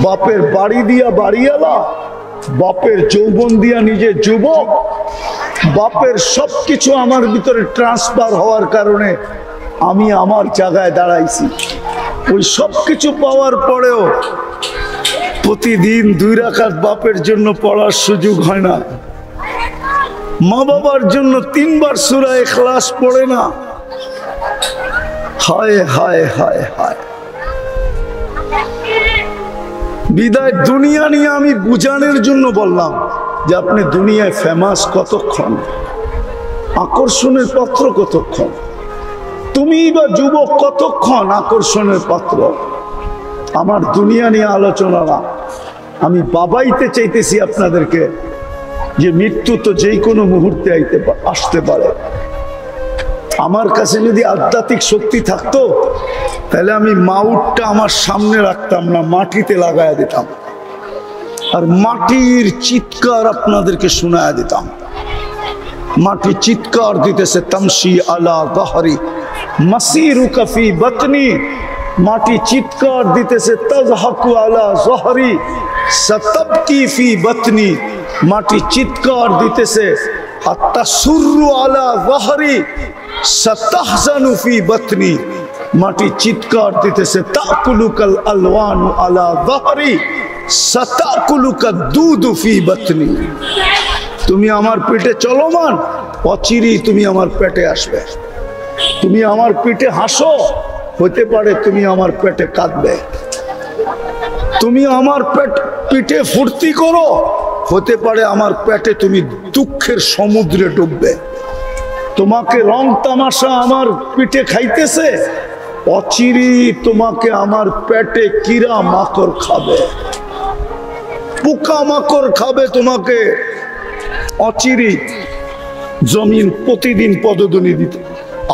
বাপের বাড়ি দিয়া বাড়িওয়ালা, বাপের যৌবন দিয়া নিজে যুবক, বাপের সবকিছু আমার ভিতরে ট্রান্সফার হওয়ার কারণে আমি আমার জায়গায় দাঁড়াইছি। ওই সবকিছু পাওয়ার পরেও প্রতিদিন 2 রাকাত বাপের জন্য পড়ার সুযোগ হয় না, মা বাবার জন্য 3 বার সূরা ইখলাস পড়ে না। হায় হায় হায় হায়। বিদায় দুনিয়া নিয়ে আমি বুঝানোর জন্য বললাম যে আপনি দুনিয়ায় ফেমাস কতক্ষণ, আকর্ষণের পাত্র কতক্ষণ, তুমি বা যুবক কতক্ষণ আকর্ষণের পাত্র। আমার দুনিয়া নিয়ে আলোচনা না, আমি বাবাইতে চাইতেছি আপনাদেরকে যে মৃত্যু তো যে কোনো মুহূর্তে আসতে পারে। আমার কাছে যদি আধ্যাত্মিক শক্তি থাকতো তাহলে আমি মাউটটা আমার সামনে রাখতাম না, মাটিতে লাগায়া দিতাম আর মাটির চিৎকার আপনাদেরকে শোনায়া দিতাম। মাটি চিৎকার দিতেছে তামশি আলা যাহরি মাসিরুকা ফি বাতনি, মাটি চিৎকার দিতেছে তাজহাকু আলা যাহরি সাতাবকি ফি বাতনি, মাটি চিৎকার দিতেছে আতাসুররু আলা যাহরি সাতাহজানু ফি বাতনি, মাটি চিৎকার দিতেছে তাকুলুকাল আলওয়ানু আলা যাহরি সাতাকুলুকা দুদু ফি বাতনি। তুমি আমার পেটে চলমান, অচিরেই তুমি আমার পেটে আসবে। তুমি আমার পেটে হাসো, হতে পারে তুমি আমার পেটে কাঁদবে। তুমি আমার পিঠে ফুর্তি করো, হতে পারে আমার পেটে তুমি দুঃখের সমুদ্রে ডুববে। তোমাকে রং তামাশা আমার পিঠে খাইতেছে, অচিরেই তোমাকে আমার পেটে কিরা মাকড় খাবে, পোকা মাকড় খাবে তোমাকে। অচিরেই জমিন প্রতিদিন পদধ্বনি দিতে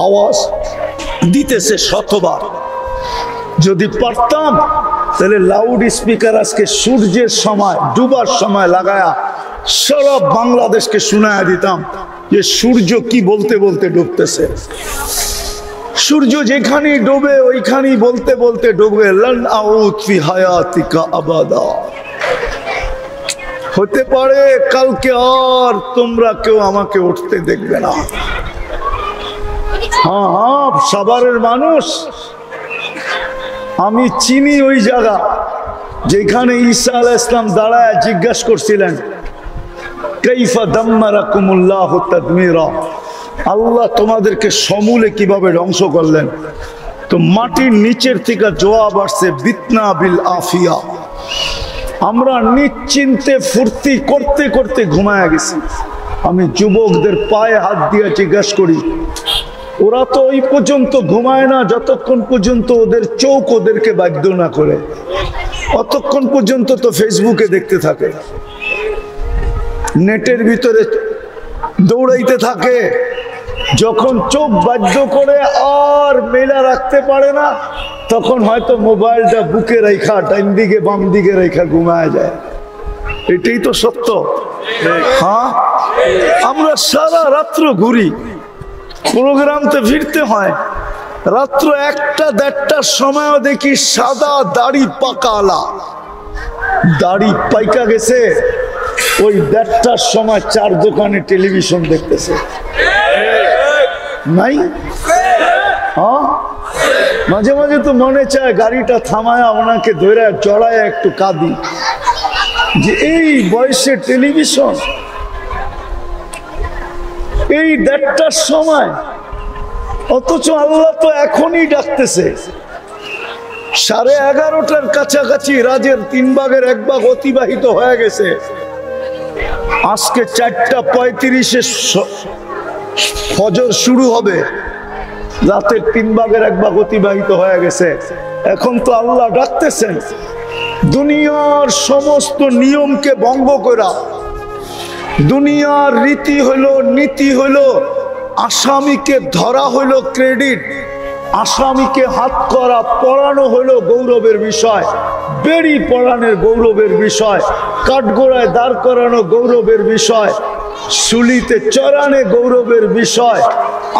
আওয়াজ দিতেছে শতবার। যদি পারতাম তাহলে লাউড স্পিকার আজকে সূর্যের সময় ডুবার সময় লাগায়া সারা বাংলাদেশকে শোনায়া দিতাম যে সূর্য কি বলতে বলতে ডুবতেছে। সূর্য যেখানেই ডোবে ওইখানেই বলতে বলতে ডুবে, লান আউদ ফি হায়াতিকা আবাদা। হতে পারে কালকে আর তোমরা কেউ আমাকে উঠতে দেখবে না। হ্যাঁ হ্যাঁ, সাভারের মানুষ, আমি চিনি ওই জায়গা যেখানে ঈসা আলাইহিস সালাম দাঁড়ায় জিজ্ঞাসা করছিলেন কাইফা দাম্মারাকুমুল্লাহু তাদমিরা, আল্লাহ তোমাদেরকে সমূলে কিভাবে ধ্বংস করলেন। তো মাটির নিচের থেকে জবাব আসছে বিতনা বিল আফিয়া, আমরা নিশ্চিন্তে ফুর্তি করতে করতে ঘুমায়া গেছি। আমি যুবকদের পায়ে হাত দিয়ে জিজ্ঞাসা করি, ওরা তো ওই পর্যন্ত ঘুমায় না যতক্ষণ পর্যন্ত ওদের চোখ ওদেরকে বাধ্য না করে, অতক্ষণ পর্যন্ত তো ফেসবুকে দেখতে থাকে, নেটের ভিতরে দৌড়াইতে থাকে। যখন চোখ বাধ্য করে আর মেলা রাখতে পারে না, তখন হয়তো মোবাইলটা বুকে রেখা ডাইন দিকে বাম দিকে রেখা ঘুমায় যায়। এটাই তো সত্য। হ্যাঁ, আমরা সারা রাত্র ঘুরি, প্রোগ্রামতে ফিরতে হয়, রাত্র 1টা-1:30টার সময়ও দেখি সাদা দাড়ি পাকালা, দাড়ি পাইকা গেছে, ওই 1:30টার সময় 4 দোকানে টেলিভিশন দেখতেছে। নাই? হ্যাঁ, মাঝে মাঝে তো মনে চায় গাড়িটা থামায়া ওনাকে ধরে চড়ায় একটু কাঁদি যে এই বয়সে টেলিভিশন, এই 1:30টার সময়, অথচ আল্লাহ তো এখনই ডাকতেছে। 11:30টার কাছাকাছি রাজের 3 ভাগের 1 ভাগ অতিবাহিত হয়ে গেছে। আজকে 4:35-এ ফজর শুরু হবে, রাতের 3 ভাগের 1 ভাগ অতিবাহিত হয়ে গেছে। এখন তো আল্লাহ ডাকতেছেন দুনিয়ার সমস্ত নিয়মকে ভঙ্গ করা। দুনিয়ার রীতি হলো, নীতি হলো, আসামিকে ধরা হলো ক্রেডিট, আসামিকে হাত করা পড়ানো হলো গৌরবের বিষয়, বেড়ি পড়ানোর গৌরবের বিষয়, কাঠগোড়ায় দাঁড় করানো গৌরবের বিষয়, শুলিতে চড়ানো গৌরবের বিষয়।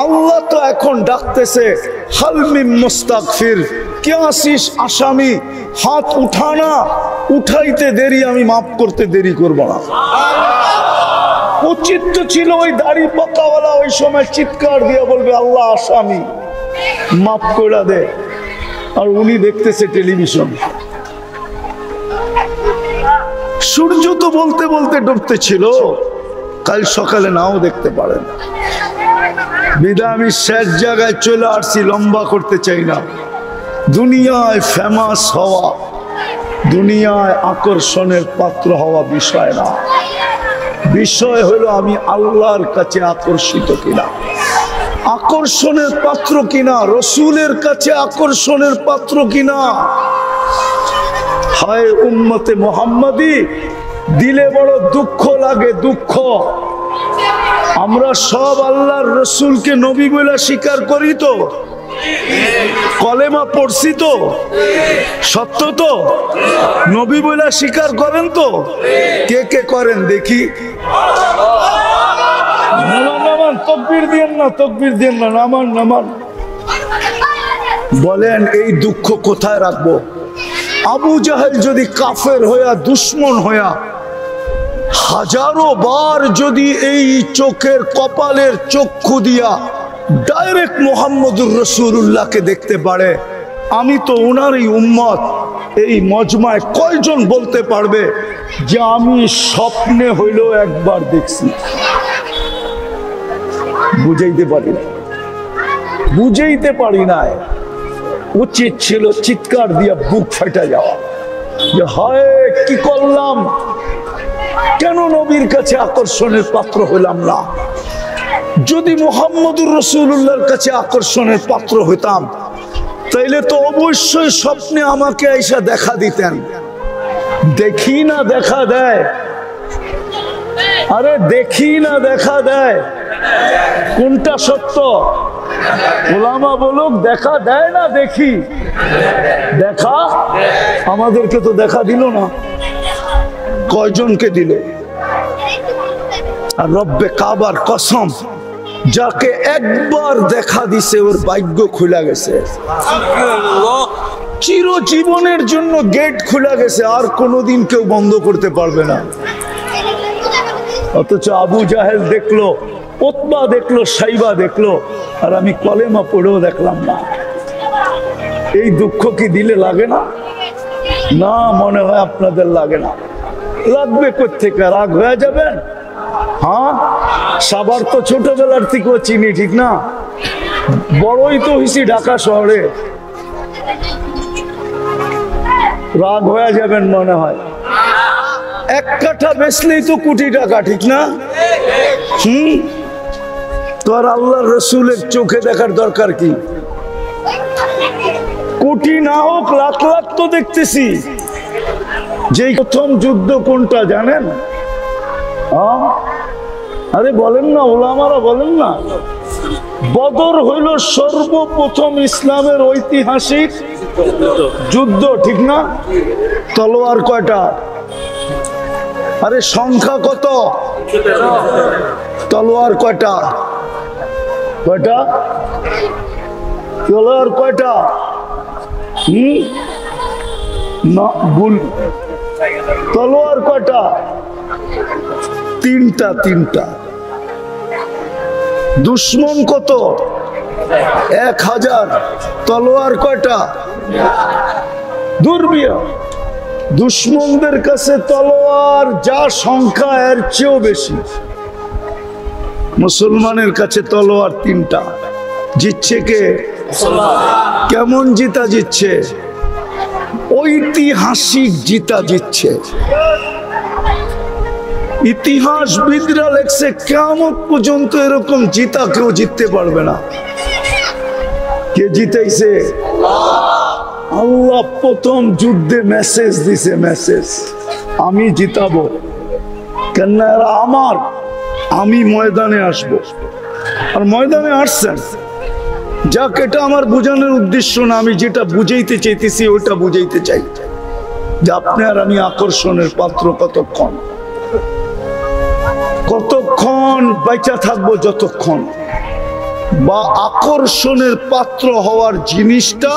আল্লাহ তো এখন ডাকতেছে হাল মিন মুস্তাগফির, কে আসিস আসামি, হাত উঠানা, উঠাইতে দেরি, আমি মাফ করতে দেরি করব না। উচিত তো ছিল ওই দাড়ি পাকাওয়ালা ওই সময় চিৎকার দিয়ে বলবে আল্লাহ আসামি মাফ করে দে, আর উনি দেখতেছে টেলিভিশন। সূর্য তো বলতে বলতে ডুবতে ছিল, কাল সকালে নাও দেখতে পারেন। বিদায় আমি শেষ জায়গায় চলে আসছি, লম্বা করতে চাই না। দুনিয়ায় ফেমাস হওয়া, দুনিয়ায় আকর্ষণের পাত্র হওয়া বিষয় না, বিষয় হলো আমি আল্লাহর কাছে আকর্ষিত কিনা, আকর্ষণের পাত্র কিনা, রসুলের কাছে আকর্ষণের পাত্র কিনা। হায় উম্মতে মুহাম্মাদি, দিলে বড় দুঃখ লাগে, দুঃখ। আমরা সব আল্লাহর রসুলকে নবী বলে স্বীকার করি তো, কলেমা পড়ছি তো, সত্য তো, নবী বলে স্বীকার করেন তো? কে কে করেন দেখি? নামান, তাকবীর দিয়েন না, তাকবীর দিয়েন না, নামান নামান। বলেন এই দুঃখ কোথায় রাখবো? আবু জাহেল যদি কাফের হইয়া, দুশ্মন হইয়া, হাজারো বার যদি এই চোখের কপালের চক্ষু দিয়া ডাইরেক্ট মুহাম্মদুর রাসূলুল্লাহকে দেখতে পারে, আমি তো ওনারই উম্মত, এই মজমায় কয়জন বলতে পারবে যে আমি স্বপ্নে হইলেও একবার দেখছি? বুঝাইতে পারি না, বুঝাইতে পারি না। উচিত ছিল চিৎকার দিয়া বুক ফেটে যাওয়া, যে হায় কি করলাম, কেন নবীর কাছে আকর্ষণের পাত্র হইলাম না? যদি মুহাম্মদুর রাসূলুল্লাহর কাছে আকর্ষণের পাত্র হইতাম, তাইলে তো অবশ্যই স্বপ্নে আমাকে আইসা দেখা দিতেন। দেখি না দেখা দেয়, আরে দেখি না দেখা দেয়, কোনটা সত্য? ওলামা বলুক দেখা দেয় না দেখি? দেখা, আমাদেরকে তো দেখা দিল না। কয়জনকে দিল? আর রব্বে কাবার কসম, যাকে একবার দেখা দিছে ওর ভাগ্য খুলে গেছে, চিরজীবনের জন্য গেট খুলে গেছে, আর কোনোদিন কেউ বন্ধ করতে পারবে না। অথচ আবু জাহেল দেখলো, উতবা দেখলো, সাইবা দেখলো, আর আমি কলেমা পড়েও দেখলাম না। এই দুঃখ কি দিলে লাগে না? না, মনে হয় আপনাদের লাগে না। লাগবে কোত্থেকে? রাগ হয়ে যাবেন? হ্যাঁ, সাবার তো ছোটবেলার থেকেও চিনি, ঠিক না? বড়ই তো হইছি ঢাকা শহরে, রাগ হয়ে যাবেন মনে হয়। এক কাঠা বেচলেই তো কোটি টাকা, ঠিক না? তো আর আল্লাহর রসুলের চোখে দেখার দরকার কি? কোটি না হোক লাখ লাখ তো দেখতেছি। যে প্রথম যুদ্ধ কোনটা জানেন? আরে বলেন না, ওলামারা বলেন না। বদর হইল সর্বপ্রথম ইসলামের ঐতিহাসিক যুদ্ধ, ঠিক না? তলোয়ার কয়টা? আরে সংখ্যা কত? তলোয়ার কয়টা? কয়টা তলোয়ার? কয়টা? না ভুল, তলোয়ার কয়টা? তিনটা। তিনটা। দুশ্মন কত? 1000। তলোয়ার কয়টা? দুর্বিয়া। দুশ্মনদের কাছে তলোয়ার যা সংখ্যা এর চেয়েও বেশি, মুসলমানের কাছে তলোয়ার 3টা। জিতছে কে? কেমন জিতা জিতছে? ঐতিহাসিক জিতা জিতছে। ইতিহাসবিদরা লেখছে কিয়ামত পর্যন্ত এরকম জিতা কেউ জিততে পারবে না। কে জিতাইছে? আল্লাহ প্রথম যুদ্ধে মেসেজ দিছে, মেসেজ, আমি জিতাবো, কেন এরা আমার, আমি ময়দানে আসবো। আর ময়দানে আসছেন। যাক, এটা আমার বোঝানোর উদ্দেশ্য না, আমি যেটা বুঝাইতে চাইতেছি ওইটা বুঝাইতে চাই, যে আপনি আর আমি আকর্ষণের পাত্র কতক্ষণ, কতক্ষণ বেঁচে থাকবো, যতক্ষণ বা আকর্ষণের পাত্র হওয়ার জিনিসটা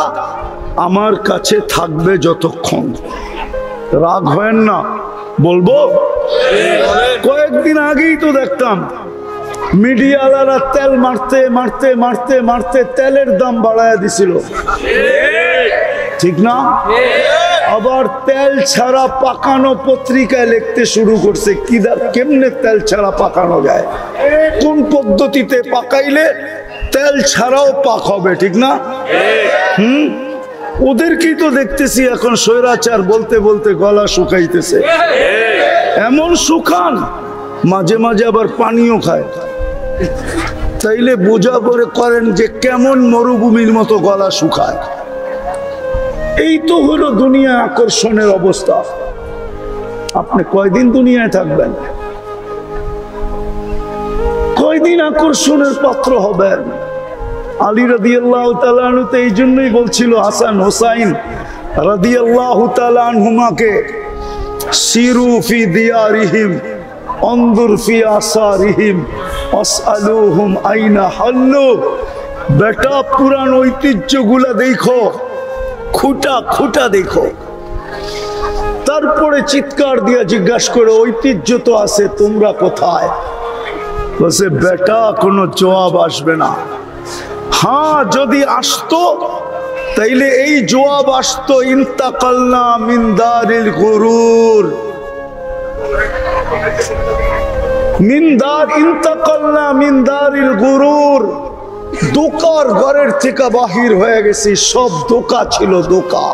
আমার কাছে থাকবে যতক্ষণ। রাগ হয় না, বলবো। কয়েকদিন আগেই তো দেখতাম মিডিয়াওয়ালারা তেল মারতে মারতে মারতে মারতে তেলের দাম বাড়ায় দিছিল, ঠিক না? আবার তেল ছাড়া পাকানো পত্রিকায় লিখতে শুরু করছে কেমনে তেল ছাড়া পাকানো যায়, কোন পদ্ধতিতে পাকাইলে তেল ছাড়াও পাক হবে, ঠিক না? ওদেরকেই তো দেখতেছি এখন স্বৈরাচার বলতে বলতে গলা শুকাইতেছে। এমন শুকান, মাঝে মাঝে আবার পানিও খায়। তাইলে বোঝা করে করেন যে কেমন মরুভূমির মতো গলা শুকায়। এই তো হলো দুনিয়া আকর্ষণের অবস্থা। আপনি কয়দিন দুনিয়ায় থাকবেন? কয়দিন আকর্ষণের পাত্র হবেন? আলী রাদিয়াল্লাহু তাআলা আনহু তো এই জন্যই বলছিল হাসান হোসাইন রাদিয়াল্লাহু তাআলা আনহুমাকে, সিরু ফি দিয়ারিহিম অনজুর ফি আসারিহিম আসআলুহুম আইনা হাল্লু। বেটা পুরান ঐতিহ্যগুলা দেখো, খুঁটা খুঁটা দেখো, তারপরে চিৎকার দিয়া জিজ্ঞাসা করে ঐতিহ্য তো আছে, তোমরা কোথায়? বলছে বেটা কোনো জবাব আসবে না। হ্যাঁ, যদি আসতো তাইলে এই জবাব আসতো, ইন্তাকালনা মিন দারিল গুরুর, ইন্তাকালনা মিন দারিল গুরুর। দোকার ঘরের থেকে বাহির হয়ে গেছি, সব দোকা ছিল, দোকা।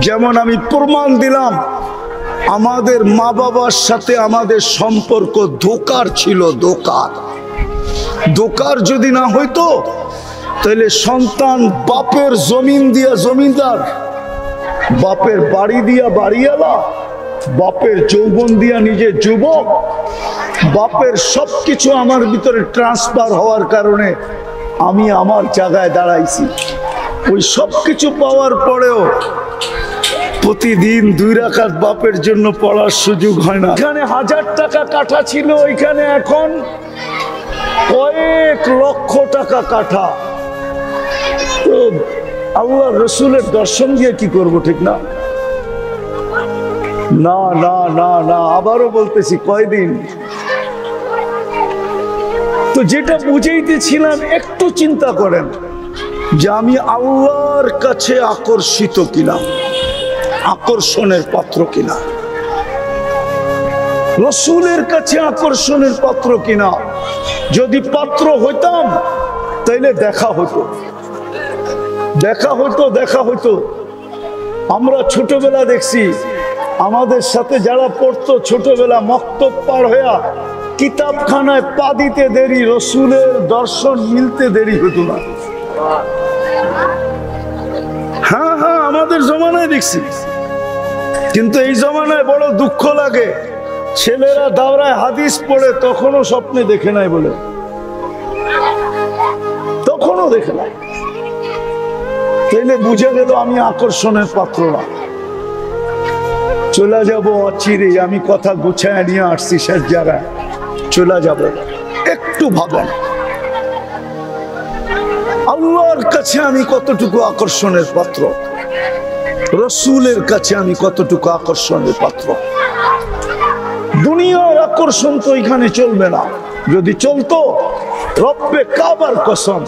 যেমন আমি প্রমাণ দিলাম আমাদের মা বাবার সাথে আমাদের সম্পর্ক দোকার ছিল, দোকার। দোকার যদি না হইতো তাহলে সন্তান বাপের জমিন দিয়া জমিদার, বাপের বাড়ি দিয়া বাড়িওয়ালা, বাপের যৌবন দিয়া নিজে যুবক, বাপের সবকিছু আমার ভিতরে ট্রান্সফার হওয়ার কারণে আমি আমার জায়গায় দাঁড়াইছি। ওই সবকিছু পাওয়ার পরেও প্রতিদিন 2 রাকাত বাপের জন্য পড়ার সুযোগ হয় না। এখানে 1000 টাকা কাঠা ছিল, এখানে এখন কয়েক লক্ষ টাকা কাঠা। তো আল্লাহ রসুলের দর্শন দিয়ে কি করব, ঠিক না? না না না না, আবারও বলতেছি কয়দিন। তো যেটা বুঝাইতেছিলাম, একটু চিন্তা করেন যে আমি আল্লাহর কাছে আকর্ষিত কিনা, আকর্ষণের পাত্র কিনা, রসুলের কাছে আকর্ষণের পাত্র কিনা। যদি পাত্র হইতাম তাইলে দেখা হতো, দেখা হতো, দেখা হতো। আমরা ছোটবেলা দেখছি আমাদের সাথে যারা পড়তো ছোটবেলা, মক্তব পার হইয়া কিতাবখানায় পা দিতে দেরি, রসুলের দর্শন মিলতে দেরি হতো না। হ্যাঁ হ্যাঁ, আমাদের জমানায় দেখছি। কিন্তু এই জমানায় বড় দুঃখ লাগে, ছেলেরা দাওরায় হাদিস পড়ে তখনও স্বপ্নে দেখে নাই বলে, তখনও দেখে নাই। তাইলে বুঝে গেল আমি আকর্ষণের পাত্র না। চলে যাব অচিরে, আমি কথা গুছায় নিয়ে আসছি শেষ জায়গায়, চলে যাব। একটু ভাবেন আল্লাহর কাছে আমি কতটুকু আকর্ষণের পাত্র, রসুলের কাছে আমি কতটুকু আকর্ষণের পাত্র। দুনিয়ার আকর্ষণ তো এখানে চলবে না। যদি চলতো, রব্বে কাবার কসম,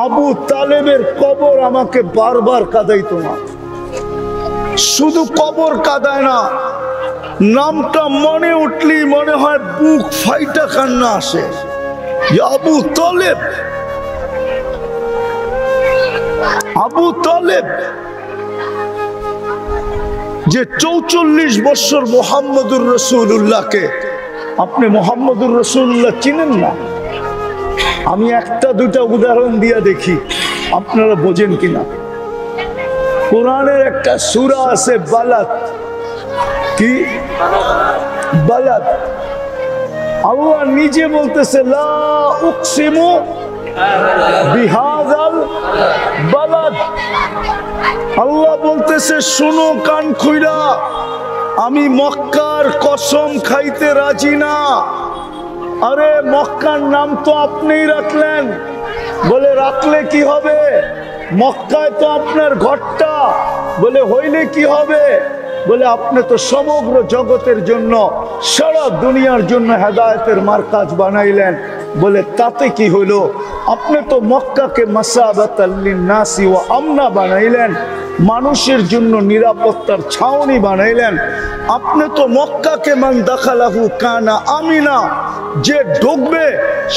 আবু তালেবের কবর আমাকে বারবার কাঁদাইতো না। শুধু কবর কাঁদায় না, নামটা মনে উঠলি মনে হয় বুক ফাইটা কান্না আসে। আবু তালেব, আবু তালেব যে 44 বছর মুহাম্মদুর রাসূলুল্লাহকে, আপনি মুহাম্মদুর রাসূলুল্লাহ চিনেন না? আমি একটা দুটা উদাহরণ দিয়া দেখি আপনারা বোঝেন কিনা। কোরআনের একটা সূরা আছে বালাদ, কি বালাদ? আল্লাহ নিজে বলতেছে লা উকসিমু বিহাযাল বালাদ। আল্লাহ বলতেছে শোনো কান খুইরা, আমি মক্কার কসম খাইতে রাজি না। আরে মক্কার নাম তো আপনিই রাখলেন, বলে রাখলে কি হবে? মক্কায় তো আপনার ঘরটা। বলে হইলে কি হবে? বলে আপনি তো সমগ্র জগতের জন্য, সারা দুনিয়ার জন্য হেদায়েতের মার্কাজ বানাইলেন। বলে তাতে কি হলো? আপনি তো মক্কাকে মাসাবাতাল লিন্নাসি ওয়া আমনা বানাইলেন, মানুষের জন্য নিরাপত্তার ছাউনি বানাইলেন। আপনি তো মক্কাকে মান দাখালাহু কানা আমিনা, যে ঢুকবে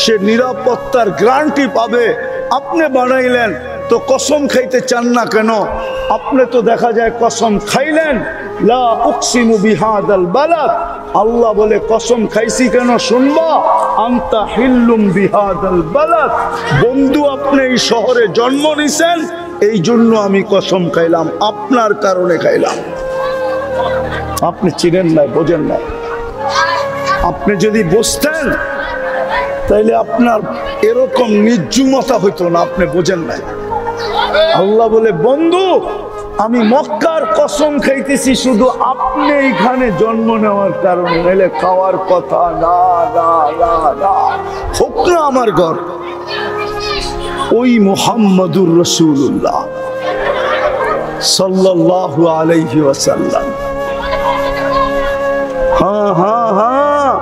সে নিরাপত্তার গ্যারান্টি পাবে, আপনি বানাইলেন। তো কসম খাইতে চান না কেন? আপনি তো দেখা যায় কসম খাইলেন, লা উকসিমু বিহাদাল বালাদ। আল্লাহ বলে কসম খাইছি কেন শুনবা? আনতা হিল্লুম বিহাদাল বালাদ, বন্ধু আপনি এই শহরে জন্ম নিছেন, এই জন্য আমি কসম খাইলাম, আপনার কারণে খাইলাম। আপনি চিনেন না, বোঝেন না। আপনি যদি বুঝতেন তাইলে আপনার এরকম নির্জুমতা হইতো না, আপনি বোঝেন না। আল্লাহ বলে বন্ধু আমি মক্কার কসম খাইতেছি শুধু আপনি এইখানে জন্ম নেওয়ার কারণে, নাইলে খাওয়ার কথা না, না না না, হোক না আমার ঘর। ওই মুহাম্মাদুর রাসূলুল্লাহ সাল্লাল্লাহু আলাইহি ওয়াসাল্লাম। হ্যাঁ হ্যাঁ হ্যাঁ,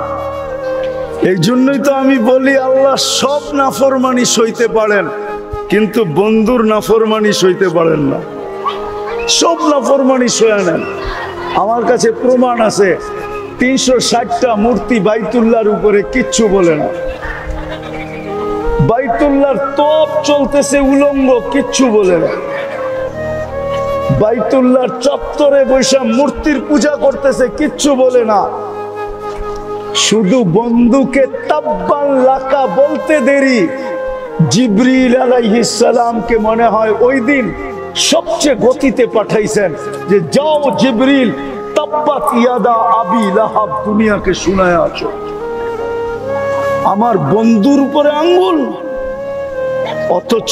এই জন্যই তো আমি বলি আল্লাহ সব নাফরমানি সইতে পারেন, কিন্তু বন্ধুর নাফরমানি সইতে পারেন না। সব নাফরমানি সয়ে নেন। আমার কাছে প্রমাণ আছে, 360টা মূর্তি বাইতুল্লাহর উপরে কিচ্ছু বলে না। বাইতুল্লাহর তোপ চলতেছে উলঙ্গ, কিচ্ছু বলে না। বাইতুল্লাহর চত্বরে বৈশা মূর্তির পূজা করতেছে, কিচ্ছু বলে না। শুধু বন্ধুকে তাব্বান লাকা বলতে দেরি। জিবরিল আলাইহিস সালামকে মনে হয় ওই দিন সবচেয়ে গতিতে পাঠাইছেন যে যাও জিবরিল, তাব্বাত ইয়াদা আবি লাহাব দুনিয়াকে শোনায় আছো। আমার বন্ধুর উপরে আঙ্গুল, অথচ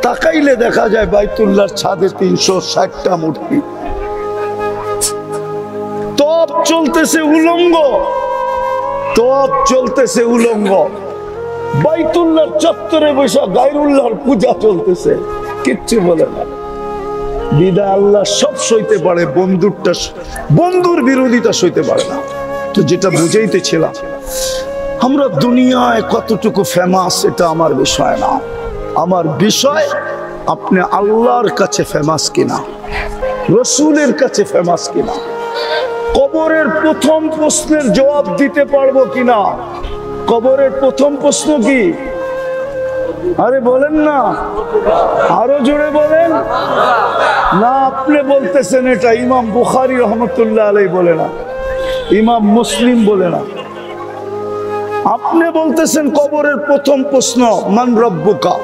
তাকাইলে দেখা যায় বাইতুল্লাহর ছাদে 360টা মূর্তি। তপ চলতেছে উলঙ্গ, তপ চলতেছে উলঙ্গ। বাইতুল্লাহর চত্বরে বসে গায়রুল্লাহর পূজা চলতেছে, কিচ্ছু বলে না। বিদায় আল্লাহ সব সইতে পারে, বন্ধুরটা, বন্ধুর বিরোধিতা সইতে পারে না। তো যেটা বুঝাইতেছিলাম, আমরা দুনিয়ায় কতটুকু ফেমাস এটা আমার বিষয় না। আমার বিষয় আপনি আল্লাহর কাছে ফেমাস কিনা, রসুলের কাছে ফেমাস কিনা, কবরের প্রথম প্রশ্নের জবাব দিতে পারবো কিনা। কবরের প্রথম প্রশ্ন কি? আরে বলেন না, আরো জোরে বলেন না। আপনি বলতেছেন এটা, ইমাম বুখারী রহমতুল্লাহ আলাইহি বলে না, ইমাম মুসলিম বলে না। আপনি বলতেছেন কবরের প্রথম প্রশ্ন মান রব্বুকা।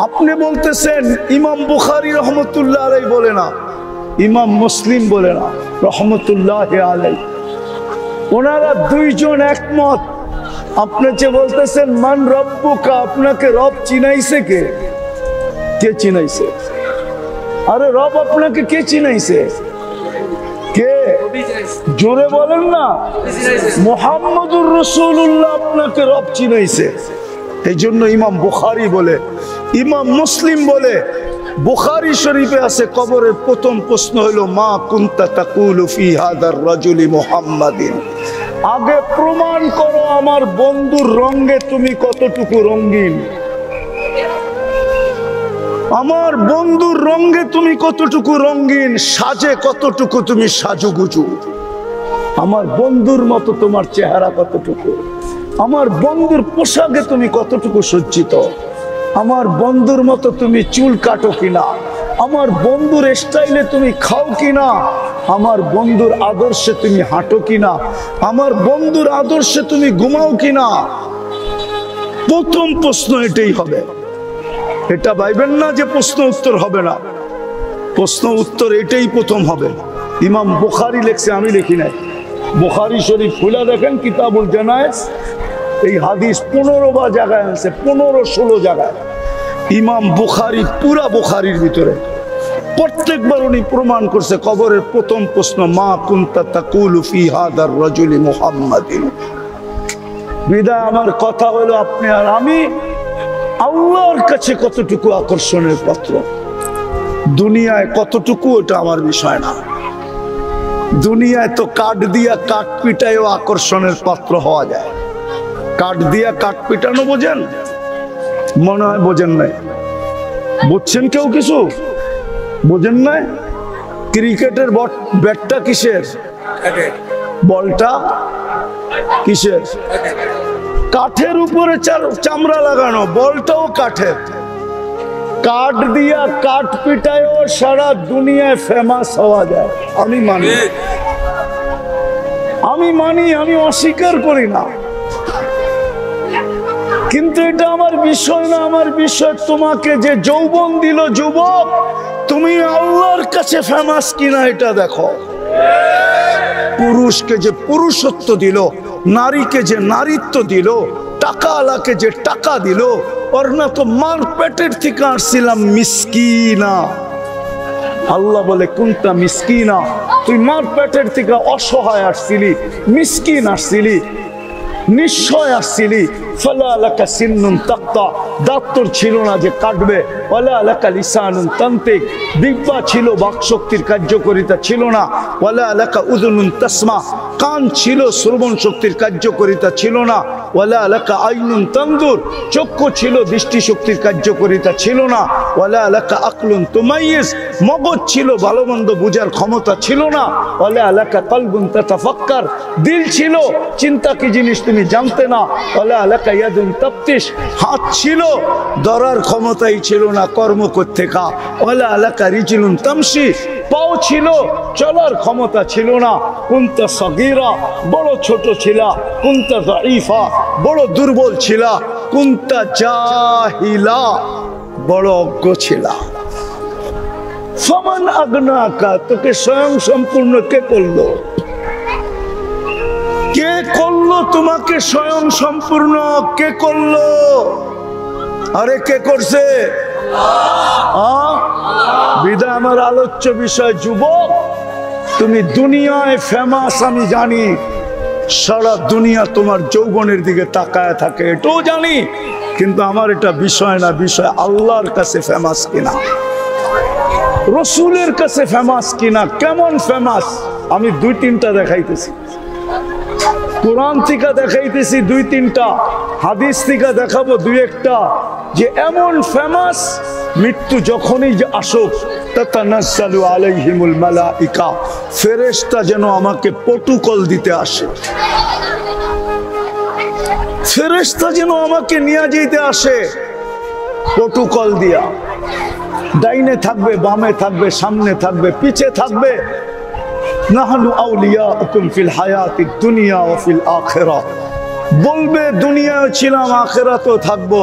আপনি বলতেছেন ইমাম বুখারী রহমতুল্লাহ আলাইহি বলে না, ইমাম মুসলিম বলে না রহমতুল্লাহ আলাইহি। ওনারা দুইজন একমত। আপনি যে বলতেছেন মান রব্বুকা, আপনাকে রব চিনাইছে কে? কে চিনাইছে? আরে রব আপনাকে কে চিনাইছে? কে? জোরে বলেন না। মুহাম্মদুর রাসূলুল্লাহ আপনাকে রব চিনাইছে। এই জন্য ইমাম বুখারী বলে, ইমাম মুসলিম বলে, বুখারী শরীফে আছে কবরের প্রথম প্রশ্ন হলো মা কুনতা তাকুলু ফি হাদার রাজুলি মুহাম্মাদিন। আগে প্রমাণ করো আমার বন্ধুর রঙে তুমি কতটুকু রঙিন, আমার বন্ধুর রঙে তুমি কতটুকু রঙিন, সাজে কতটুকু তুমি সাজুগুজু, আমার বন্ধুর মতো তোমার চেহারা কতটুকু, আমার বন্ধুর পোশাকে তুমি কতটুকু সজ্জিত, আমার বন্ধুর মতো তুমি চুল কাটো কিনা, আমার বন্ধুর স্টাইলে তুমি খাও কিনা, আমার বন্ধুর আদর্শে তুমি হাঁটো কিনা, আমার বন্ধুর আদর্শে তুমি ঘুমাও কিনা। প্রথম প্রশ্ন এটাই হবে। এটা ভাইবেন না যে প্রশ্ন উত্তর হবে না, প্রশ্ন উত্তর এটাই প্রথম হবে। ইমাম বুখারী লেখছে, আমি লিখি নাই। বুখারী শরীফ খুলে দেখেন, কিতাবুল জানায়েজ, এই হাদিস 15 জায়গায় আছে, 15-16 জায়গায়। ইমাম বুখারী পুরা বুখারীর ভিতরে প্রত্যেকবার উনি প্রমাণ করছে কবরের প্রথম প্রশ্ন মা কুনতা তাকুলু ফি হাদার রাজুলি মুহাম্মাদিন। বিদায় আমার কথা হলো আপনি আর আমি আল্লাহর কাছে কতটুকু আকর্ষণের পাত্র, দুনিয়ায় কতটুকু ওটা আমার বিষয় না। দুনিয়ায় তো কাঠ দিয়া কাঠ পিটায়ও আকর্ষণের পাত্র হওয়া যায়। কাঠ দিয়া কাঠ পিটানো বোঝেন? মনে হয় বোঝেন নাই। বুঝছেন কেউ কিছু? বোঝেন নাই? ক্রিকেটের ব্যাটটা কিসের? বলটা কিসের? কাঠের উপরে চামড়া লাগানো, বলটাও কাঠের। কাঠ দিয়া কাঠ পিটায়ও সারা দুনিয়ায় ফেমাস হওয়া যায়। আমি মানি, আমি অস্বীকার করি না, কিন্তু এটা আমার বিষয় না। আমার বিষয় তোমাকে যে যৌবন দিল যুবক, তুমি আল্লাহর কাছে ফেমাস কিনা এটা দেখো। পুরুষকে যে পুরুষত্ব দিল, নারীকে যে নারীত্ব দিল, টাকা আলাকে যে টাকা দিল, ওর না তো মার পেটের থেকে আসছিলাম মিসকিনা। আল্লাহ বলে কুনতা মিসকিনা, তুই মার পেটের থেকে অসহায় আসছিলি, মিসকিন আসছিলি, নিশ্চয় আসছিলি। ফালা লাকা সিন্নুন তাক্তা, দাঁত তোর ছিল না যে কাটবে। ওয়ালা লাকা লিসানুন তান্তিক, জিহ্বা ছিল, বাকশক্তির কার্যকারিতা ছিল না। ওয়ালা লাকা উযুনুন তাসমা, কান ছিল, শ্রবণ শক্তির কার্যকারিতা ছিল না। ওয়ালা লাকা আইনুন তানজুর, চক্ষু ছিল, দৃষ্টি শক্তির কার্যকারিতা ছিল না। ওয়ালা লাকা আকলুন তুমাইয়িজ, মগজ ছিল, ভালো মন্দ বুঝার ক্ষমতা ছিল না। ওয়ালা লাকা কলবুন তাতাফাক্কার, দিল ছিল, চিন্তা কি জিনিস তুমি জানতে না। ওয়ালা লাকা ইয়াদুন তাফতিশ, হাত ছিল, ধরার ক্ষমতাই ছিল না কর্ম করতে। ওয়ালা লাকা রিজলুন তামশি, পাও ছিল, চলার ক্ষমতা ছিল না। কুনতা সগীরা, বড় ছোট ছিলা। কুনতা যায়ীফা, বড় দুর্বল ছিলা। কুনতা জাহিলা, বড় অজ্ঞ ছিলা। ফামান আগনাকা, তোকে স্বয়ং সম্পূর্ণ কে করলো? কে করলো তোমাকে স্বয়ং সম্পূর্ণ? কে করলো? আরে কে করছে? বিদায় আমার আলোচ্য বিষয় যুবক, তুমি দুনিয়ায় ফেমাস আমি জানি, সারা দুনিয়া তোমার যৌবনের দিকে তাকায় থাকে এটাও জানি, কিন্তু আমার এটা বিষয় না। বিষয় আল্লাহর কাছে ফেমাস কিনা, রসুলের কাছে ফেমাস কিনা। কেমন ফেমাস আমি দুই তিনটা দেখাইতেছি। কোরআন থেকে দেখাইতেছি দুই তিনটা, হাদিস থেকে দেখাবো দুই একটা, যে এমন ফেমাস মৃত্যু যখনই আসুক তাতানাজ্জালু আলাইহিমুল মালাইকা, ফেরেশতা যেন আমাকে প্রটোকল দিতে আসে, ফেরেশতা যেন আমাকে নিয়ে যেতে আসে প্রটোকল দিয়া। ডাইনে থাকবে, বামে থাকবে, সামনে থাকবে, পিছে থাকবে। নাহনু আউলিয়াউকুম ফিল হায়াতিদ দুনিয়া ওয়া ফিল আখিরাহ, বলবে দুনিয়ায় ছিলাম, আখিরাতেও থাকবো।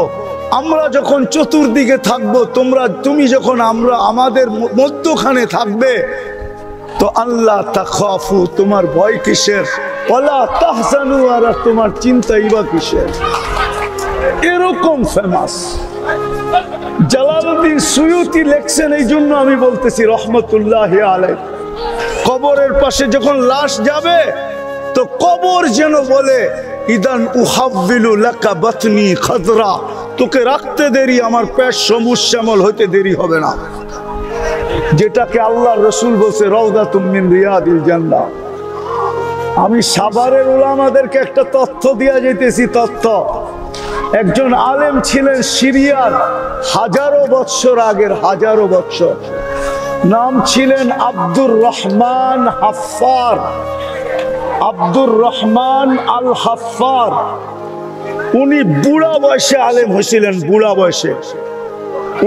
আমরা যখন চতুর্দিকে থাকবো, তুমি যখন আমাদের মধ্যখানে থাকবে, তো আল্লাহ তাখাফু, তোমার ভয় কিসের? ওয়ালা তাহজানু, আর তোমার চিন্তাই বা কিসের? এরকম ফেমাস জালালউদ্দিন সুয়ুতি লেখছেন। এই জন্য আমি বলতেছি রহমতুল্লাহি আলাইহি, কবরের পাশে যখন লাশ যাবে, তো কবর যেন বলে ইদান উহাব্বিলু লাকা বাতনি খাদরা, তোকে রাখতে দেরি, আমার পেট সবুজ শ্যামল হইতে দেরি হবে না। যেটাকে আল্লাহর রাসূল বলছে রাউদাতুম মিন রিয়াদিল জান্নাহ। আমি সাভারের উলামাদেরকে একটা তথ্য দিয়া যাইতেছি। তথ্য, একজন আলেম ছিলেন সিরিয়ার, হাজারো বৎসর আগের, হাজারো বৎসর। নাম ছিলেন আব্দুর রহমান হাফফার, আব্দুর রহমান আল হাফফার। উনি বুড়া বয়সে আলেম হয়েছিলেন, বুড়া বয়সে।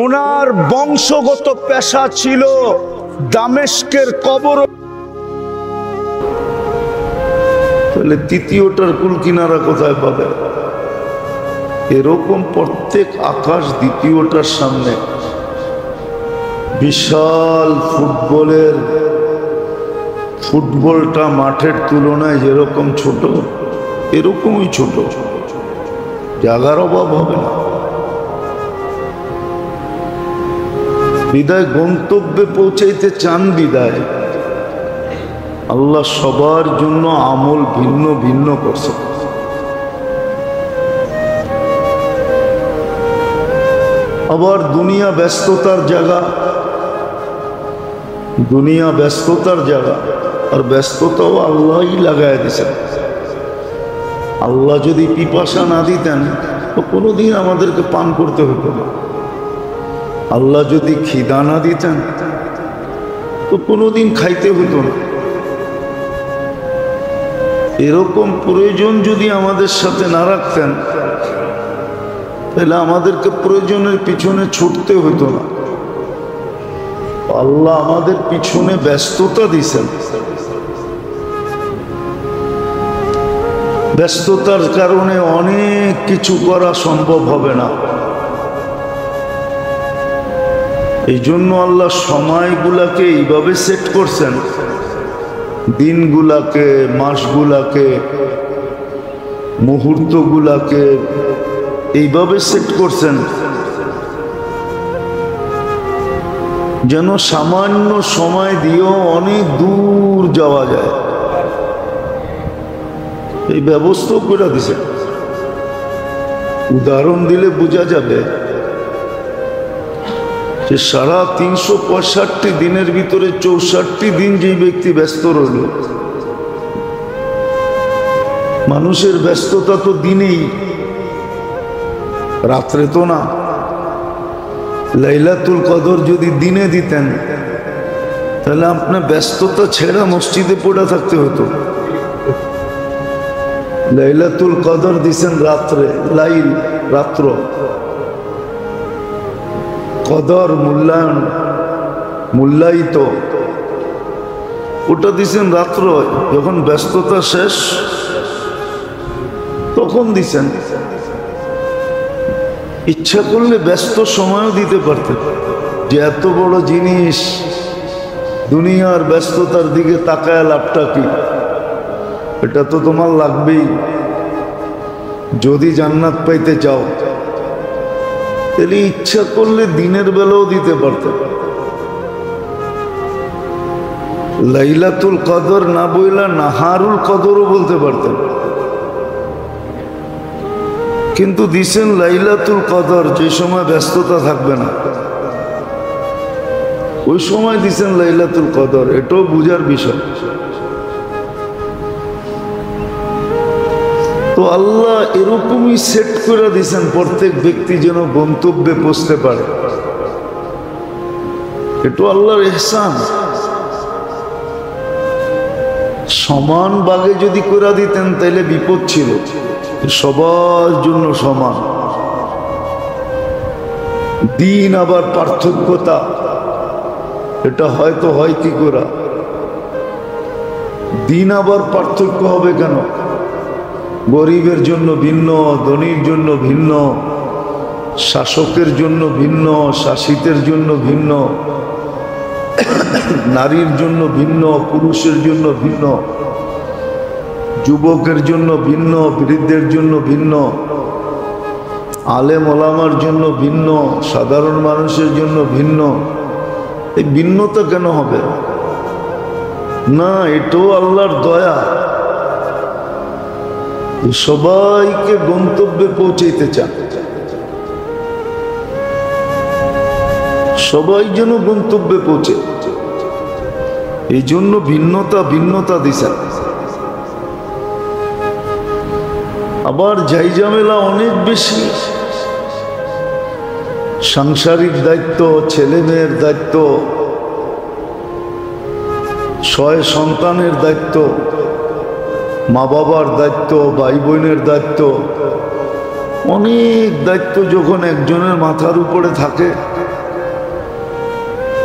ওনার বংশগত পেশা ছিল দামেস্কের কবর। তাহলে তৃতীয়টার কুল কিনারা কোথায় পাবে? এরকম প্রত্যেক আকাশ দ্বিতীয়টার সামনে বিশাল ফুটবলটা মাঠের তুলনায় যেরকম ছোট, এরকমই ছোট, জায়গার অভাব হবে না। বিদায় গন্তব্যে পৌঁছাইতে চান, বিদায় আল্লাহ সবার জন্য আমল ভিন্ন ভিন্ন করছে। আবার দুনিয়া ব্যস্ততার জায়গা, দুনিয়া ব্যস্ততার জায়গা, আর ব্যস্ততাও আল্লাহই লাগায় দিয়েছেন। আল্লাহ যদি পিপাসা না দিতেন তো কোনোদিন আমাদেরকে পান করতে হতো না। আল্লাহ যদি খিদা না দিতেন তো কোনোদিন খাইতে হতো না। এরকম প্রয়োজন যদি আমাদের সাথে না রাখতেন তাহলে আমাদেরকে প্রয়োজনের পিছনে ছুটতে হতো না। আল্লাহ আমাদের পিছনে ব্যস্ততা দিয়েছেন। ব্যস্ততার কারণে অনেক কিছু করা সম্ভব হবে না। এই জন্য আল্লাহ সময়গুলাকে এইভাবে সেট করছেন, দিনগুলাকে, মাসগুলাকে, মুহূর্তগুলাকে এইভাবে সেট করছেন যেন সামান্য সময় দিয়েও অনেক দূর যাওয়া যায়। এই ব্যবস্থা করে দিছে। উদাহরণ দিলে বোঝা যাবে যে সারা 365 দিনের ভিতরে 64 দিন যেই ব্যক্তি ব্যস্ত রইল, মানুষের ব্যস্ততা তো দিনেই, রাত্রে তো না। লাইলাতুল কদর যদি দিনে দিতেন তাহলে আপনার ব্যস্ততা ছেড়ে মসজিদে পড়ে থাকতে হতো। লাইলাতুল কদর দিছেন রাত্রে, লাইল রাত্র, কদর মূল্যায়ন, মূল্যায়িত, ওটা দিছেন রাত্র, যখন ব্যস্ততা শেষ তখন দিছেন। ইচ্ছা করলে ব্যস্ত সময়ও দিতে পারতেন, যে এত বড় জিনিস, দুনিয়ার ব্যস্ততার দিকে তাকায় লাভটা কি? এটা তো তোমার লাগবেই যদি জান্নাত পাইতে চাও। তাহলে ইচ্ছা করলে দিনের বেলাও দিতে পারতেন। লাইলাতুল কদর না বইলা নাহারুল কদরও বলতে পারতেন, কিন্তু দিছেন লাইলাতুল কদর, যে সময় ব্যস্ততা থাকবে না ওই সময় দিছেন লাইলাতুল কদর। এটাও বুঝার বিষয়। তো আল্লাহ এরকমই সেট করে দিয়েছেন প্রত্যেক ব্যক্তি যেন গন্তব্যে পৌঁছতে পারে। এটা আল্লাহর ইহসান। সমান ভাগে যদি করে দিতেন তাহলে বিপদ ছিল। সবার জন্য সমান দিন, আবার পার্থক্যতা, এটা হয়তো হয় কি করে? দিন আবার পার্থক্য হবে কেন? গরিবের জন্য ভিন্ন, ধনীর জন্য ভিন্ন, শাসকের জন্য ভিন্ন, শাসিতের জন্য ভিন্ন, নারীর জন্য ভিন্ন, পুরুষের জন্য ভিন্ন, যুবকের জন্য ভিন্ন, বৃদ্ধের জন্য ভিন্ন, আলেম ওলামার জন্য ভিন্ন, সাধারণ মানুষের জন্য ভিন্ন। এই ভিন্নতা কেন হবে? না, এটাও আল্লাহর দয়া। সবাইকে গন্তব্যে পৌঁছাইতে চান, সবাই যেন গন্তব্যে পৌঁছে। এই জন্য ভিন্নতা ভিন্নতা দিছেন। আবার ঝামেলা অনেক বেশি। সাংসারিক দায়িত্ব, ছেলে মেয়ের দায়িত্ব, ছয় সন্তানের দায়িত্ব, মা বাবার দায়িত্ব, ভাই বোনের দায়িত্ব, অনেক দায়িত্ব যখন একজনের মাথার উপরে থাকে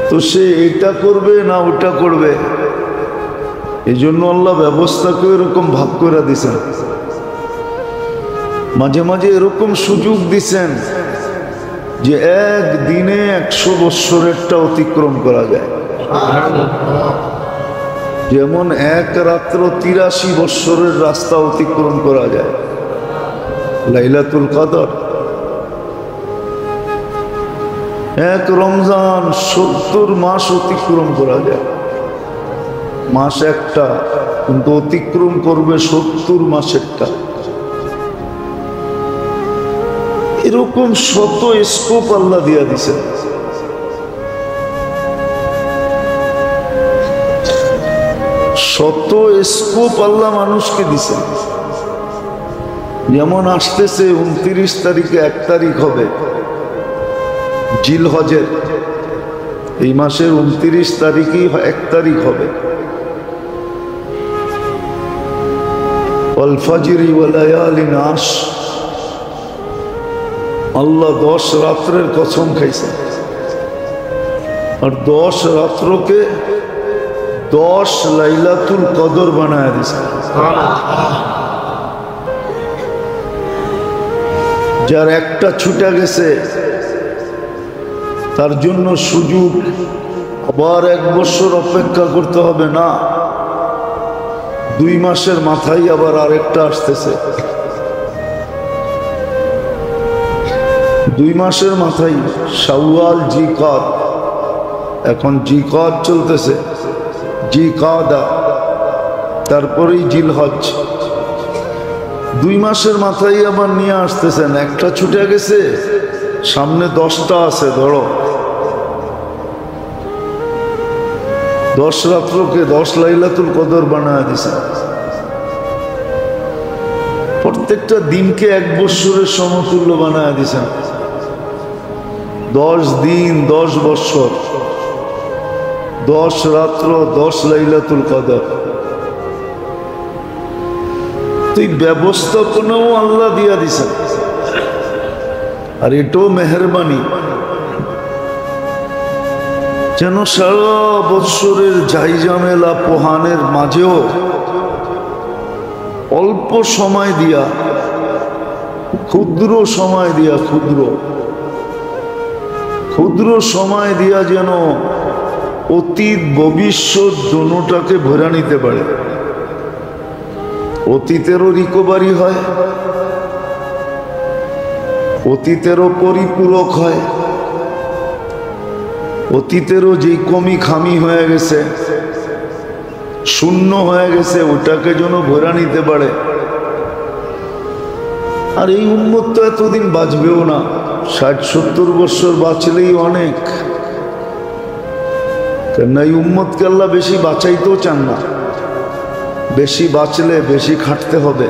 তো সে এটা করবে না ওটা করবে। এই জন্য আল্লাহ ব্যবস্থাকে এরকম ভাগ করে দিছেন। মাঝে মাঝে এরকম সুযোগ দিছেন যে একদিনে 100 বৎসরেরটা অতিক্রম করা যায়। যেমন এক রাত্র 83 বৎসরের রাস্তা অতিক্রম করা যায় লাইলাতুল কদর। এক রমজান 70 মাস অতিক্রম করা যায়। মাস একটা, কিন্তু অতিক্রম করবে 70 মাসেরটা। এরকম শত স্কোপ আল্লাহ দিয়া দিছেন। শত স্কোপ আল্লাহ মানুষকে দিছেন। যেমন আসতেছে 29 তারিখে 1 তারিখ হবে জিলহজের, এই মাসের 29 তারিখই 1 তারিখ হবে। ওয়াল ফাজরি ওয়া লায়ালিন আশ, আল্লাহ 10 রাত্রের কসম খাইছে, আর 10 রাত্রকে 10 লাইলাতুল কদর বানায় দিছে। যার একটা ছুটে গেছে তার জন্য সুযোগ আবার 1 বছর অপেক্ষা করতে হবে না, 2 মাসের মাথায় আবার আরেকটা আসতেছে। 2 মাসের মাথায় শাওয়াল, জিকাত, এখন জিকাত চলতেছে, জিকাদা, তারপরেই জিলহজ। 2 মাসের মাথায় আবার নিয়ে আসতেছেন। একটা ছুটে গেছে, সামনে 10টা আছে। ধরো 10 রাত্রকে 10 লাইলাতুল কদর বানায় দিছে। প্রত্যেকটা দিনকে 1 বছরের সমতুল্য বানায় দিছেন। 10 দিন 10 বছর, 10 রাত্র 10 লাইলাতুল কদর। তুই ব্যবস্থাপনাও আল্লাহ দিয়া দিছেন। আর এটাও মেহরবানি, যেন সারা বৎসরের ঝাইঝামেলা পোহানের মাঝেও অল্প সময় দিয়া, ক্ষুদ্র সময় দিয়া, ক্ষুদ্র সময় দিয়া যেন অতীত ভবিষ্যৎ দুটোটাকে ভরা নিতে পারে। অতীতেরও রিকভারি হয়, অতীতেরও পরিপূরক হয়, অতীতেরও যেই কমি খামি হয়ে গেছে, শূন্য হয়ে গেছে, ওটাকে যেন ভরা নিতে পারে। আর এই উম্মত তো এতদিন বাঁচবেও না, 60-70 বছর বাঁচলেই অনেক। কেননা এই উম্মতকে আল্লাহ বেশি বাঁচাইতেও চান না। বেশি বাঁচলে বেশি খাটতে হবে,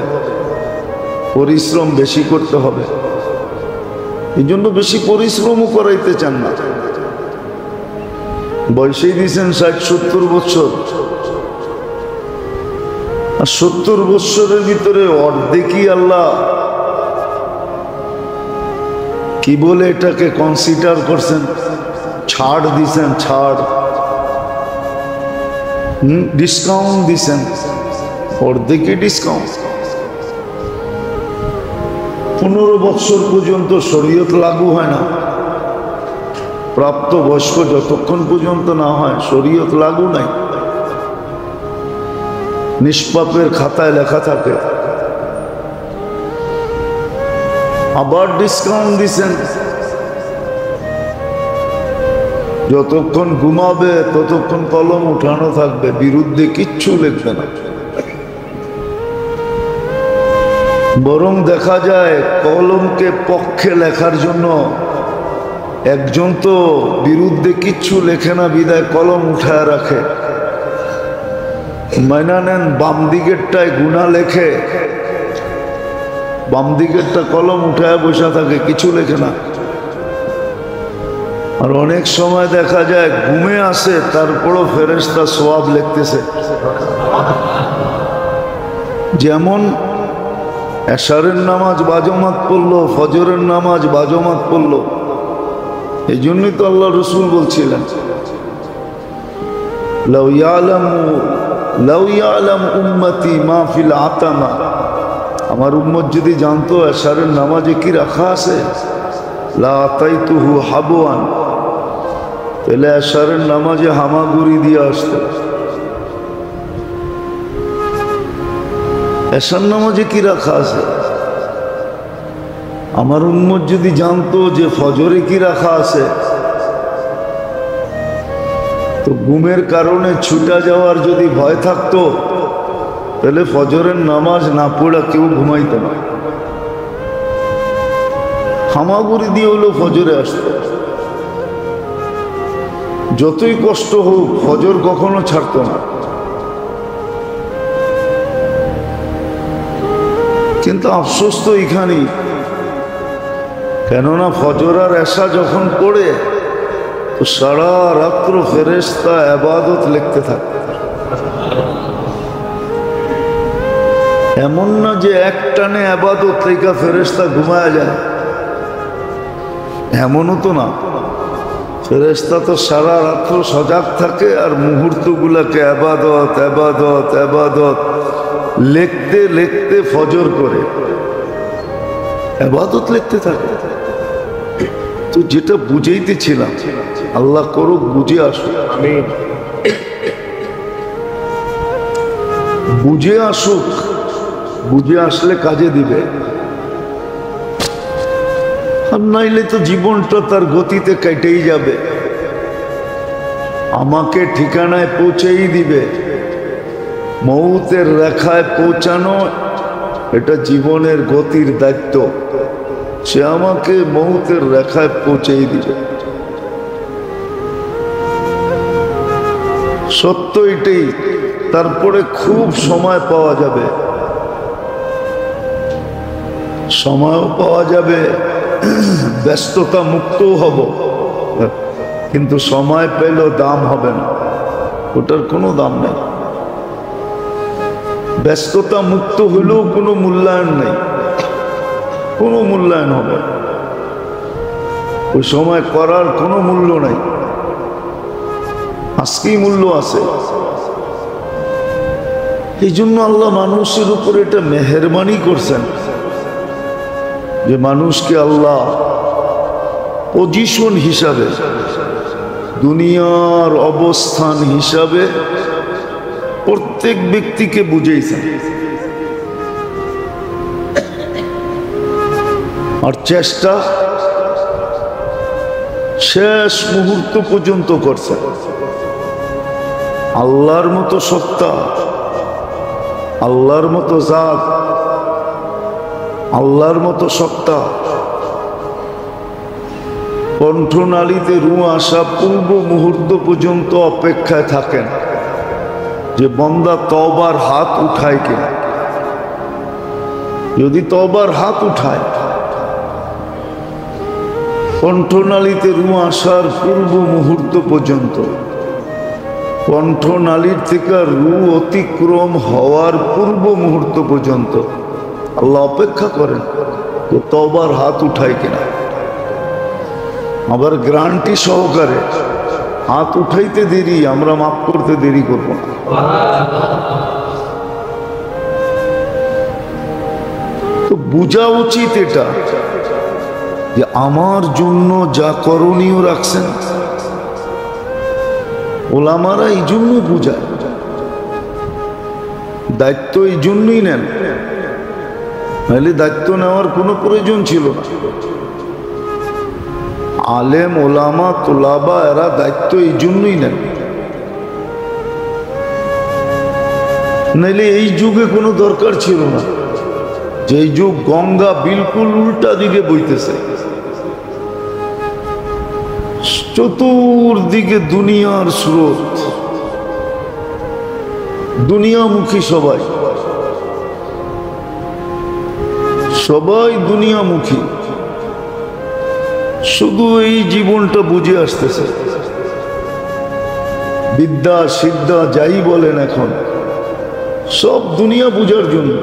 পরিশ্রম বেশি করতে হবে, এই জন্য বেশি পরিশ্রমও করাইতে চান না। বয়সেই দিয়েছেন 60-70 বছর, আর 70 বছরের ভিতরে অর্ধেকই আল্লাহ কি বলে এটাকে কনসিডার করছেন, ছাড় দিছেন, ছাড়, ডিসকাউন্ট দিছেন, অর্ধেকই ডিসকাউন্ট। 15 বছর পর্যন্ত শরীয়ত লাগু হয় না। প্রাপ্ত বয়স্ক যতক্ষণ পর্যন্ত না হয় শরীয়ত লাগু নাই, নিষ্পাপের খাতায় লেখা থাকে। আবার ডিসকাউন্ট দিছেন, যতক্ষণ ঘুমাবে ততক্ষণ কলম উঠানো থাকবে, বিরুদ্ধে কিচ্ছু লিখবে না। বরং দেখা যায় কলমকে পক্ষে লেখার জন্য একজন তো বিরুদ্ধে কিচ্ছু লেখে না, বিদায় কলম উঠায় রাখে। মাইনা নেন বাম দিকেরটায় গুনাহ লেখে, বাম দিকেরটা কলম উঠায় বসে থাকে, কিছু লেখে না। আর অনেক সময় দেখা যায় ঘুমে আসে, তারপরও ফেরেশতা সওয়াব লিখতেছে। যেমন এশারের নামাজ বাজমাত পড়লো, ফজরের নামাজ বাজমাত পড়লো, এই জন্যই তো আল্লাহ রসুল বলছিলেন, লাউ ইয়ালাম উম্মতি মা ফিল আতামা, আমার উম্মত যদি জানতো এশারের নামাজে কি রাখা আছে, লা আতাইতুহু হাবওয়ান, তাহলে এশারের নামাজে হামাগুড়ি দিয়ে আসতো। এশার নামাজে কি রাখা আছে? আমার উম্মত যদি জানতো যে ফজরে কি রাখা আছে, তো ঘুমের কারণে ছুটা যাওয়ার যদি ভয় থাকতো, তাহলে ফজরের নামাজ না পড়া কেউ ঘুমাইতো না। হামাগুড়ি দিয়ে হলো ফজরে আসতো। যতই কষ্ট হোক ফজর কখনো ছাড়তো না। কিন্তু আফসোস তো এখানেই, কেননা ফজর আর এশা যখন পড়ে তো সারা রাত্র ফেরেশতা ইবাদত লিখতে থাকে। এমন না যে এক টানে ইবাদত লেখা ফেরেশতা ঘুমায় যায়, এমনও তো না। ফেরেশতা তো সারা রাত্র সজাগ থাকে আর মুহূর্তগুলাকে ইবাদত ইবাদত ইবাদত লিখতে লিখতে ফজর করে ইবাদত লিখতে থাকে। তো যেটা বুঝাইতেছিলাম, আল্লাহ করুক বুঝে আসুক, আমিন, বুঝে আসুক। বুঝে আসলে কাজে দিবে, আর নাইলে তো জীবনটা তার গতিতে কেটেই যাবে, আমাকে ঠিকানায় পৌঁছেই দিবে। মৌতের রেখায় পৌঁছানো এটা জীবনের গতির দায়িত্ব, সে আমাকে মৌতের রেখায় পৌঁছেই দিবে। সত্য এটাই। তারপরে খুব সময় পাওয়া যাবে, সময়ও পাওয়া যাবে, ব্যস্ততা মুক্তও হব, কিন্তু সময় পেলেও দাম হবে না, ওটার কোনো দাম নেই। ব্যস্ততা মুক্ত হলেও কোনো মূল্যায়ন নেই, কোনো মূল্যায়ন হবে, ওই সময় করার কোনো মূল্য নাই। আজকেই মূল্য আছে। এই জন্য আল্লাহ মানুষের উপর এটা মেহেরবানি করছেন যে মানুষকে আল্লাহ পজিশন হিসাবে, দুনিয়ার অবস্থান হিসাবে প্রত্যেক ব্যক্তিকে বুঝেছেন, আর চেষ্টা শেষ মুহূর্ত পর্যন্ত করছে। আল্লাহর মতো সত্তা, আল্লাহর মতো জাত, আল্লাহর মতো সত্তা কণ্ঠনালীতে রু আসা পূর্ব মুহূর্ত পর্যন্ত অপেক্ষায় থাকেন যে বান্দা তওবার হাত উঠায় কিনা। যদি তওবার হাত উঠায়, কণ্ঠনালীতে রু আসার পূর্ব মুহূর্ত পর্যন্ত, কণ্ঠনালীর থেকে রু অতিক্রম হওয়ার পূর্ব মুহূর্ত পর্যন্ত আল্লাহ অপেক্ষা করেন যে তওবার হাত উঠায় কিনা। আবার গ্যারান্টি সহকারে হাত উঠাইতে দেরি, আমরা মাফ করতে দেরি করব না। তো বোঝা উচিত এটা যে আমার জন্য যা করণীয় রাখছেন ওলামারা, এই জন্য বুঝায়, দায়িত্ব এই জন্যই নেন, নাহলে দায়িত্ব নেওয়ার কোনো প্রয়োজন ছিল না। আলেম ওলামা তোলাবা এরা দায়িত্ব এই জন্যই নেন, নাহলে এই যুগে কোনো দরকার ছিল না। যে যুগ গঙ্গা বিলকুল উল্টা দিকে বইতেছে, চতুর্দিকে দুনিয়ার স্রোত, দুনিয়ামুখী সবাই, সবাই দুনিয়ামুখী, শুধু এই জীবনটা বুঝে আসতেছে। বিদ্যা সিদ্ধা যাই বলেন এখন সব দুনিয়া বুঝার জন্য।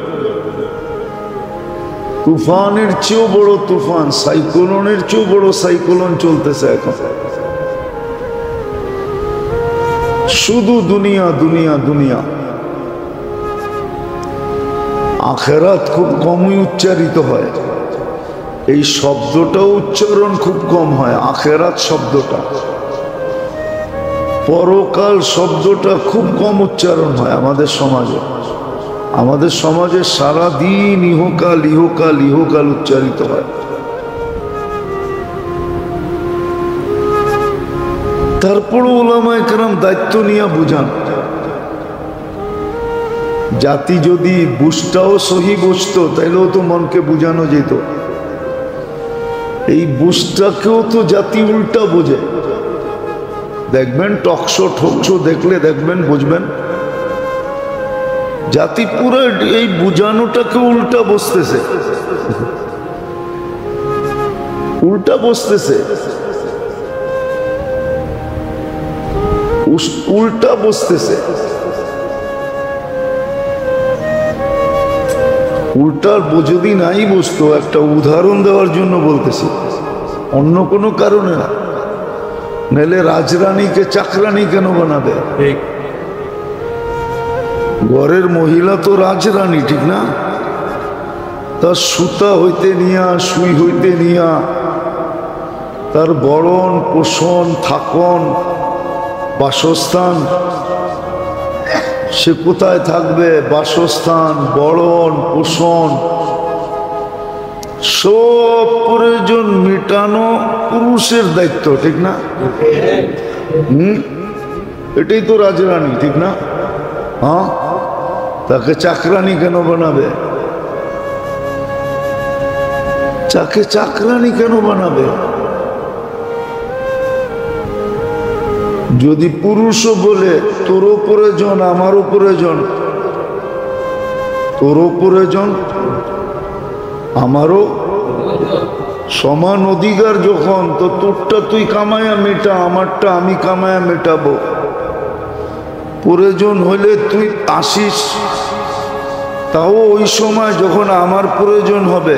তুফানের চেয়েও বড় তুফান, সাইক্লোনের চেয়েও বড় সাইক্লোন চলতেছে এখন। শুধু দুনিয়া দুনিয়া দুনিয়া। আখেরাত খুব কমই উচ্চারিত হয়, এই শব্দটাও উচ্চারণ খুব কম হয়। আখেরাত শব্দটা, পরকাল শব্দটা খুব কম উচ্চারণ হয় আমাদের সমাজে। আমাদের সমাজে সারাদিন ইহকাল ইহকাল ইহকাল উচ্চারিত হয়। তারপরও উলামায়ে কেরাম দায়িত্ব নিয়ে বুঝান। জাতি যদি বুঝটাও সহি বুঝতো তাইলেও তো মনকে বুঝানো যেত। এই বুঝটাকেও তো জাতি উল্টা বোঝে। দেখবেন টকশো ঠকশো দেখলে দেখবেন বুঝবেন জাতি পুরো এই বুঝানোটাকে উল্টা বসতেছে, উল্টা বসতেছে, উল্টা বসতেছে। উল্টার যদি নাই বসতো, একটা উদাহরণ দেওয়ার জন্য বলতেছি, অন্য কোনো কারণে না। নাহলে রাজরানীকে চাকরানি কেন বানাবে? ঘরের মহিলা তো রাজরানী, ঠিক না? তার সুতা হইতে নিয়া, সুই হইতে নিয়া, তার বরণ পোষণ থাকন বাসস্থান, সে কোথায় থাকবে, বাসস্থান বরণ পোষণ সব প্রয়োজন মেটানো পুরুষের দায়িত্ব, ঠিক না? এটাই তো রাজরানী, ঠিক না? হ্যাঁ, তাকে চাকরানি কেন বানাবে? তাকে চাকরানি কেন বানাবে? যদি পুরুষও বলে তোরও প্রয়োজন আমারও প্রয়োজন, তোরও প্রয়োজন আমারও সমান অধিকার যখন, তো তোরটা তুই কামায়া মেটা, আমারটা আমি কামায়া মেটাবো। প্রয়োজন হলে তুই আসিস, তাও ওই সময় যখন আমার প্রয়োজন হবে।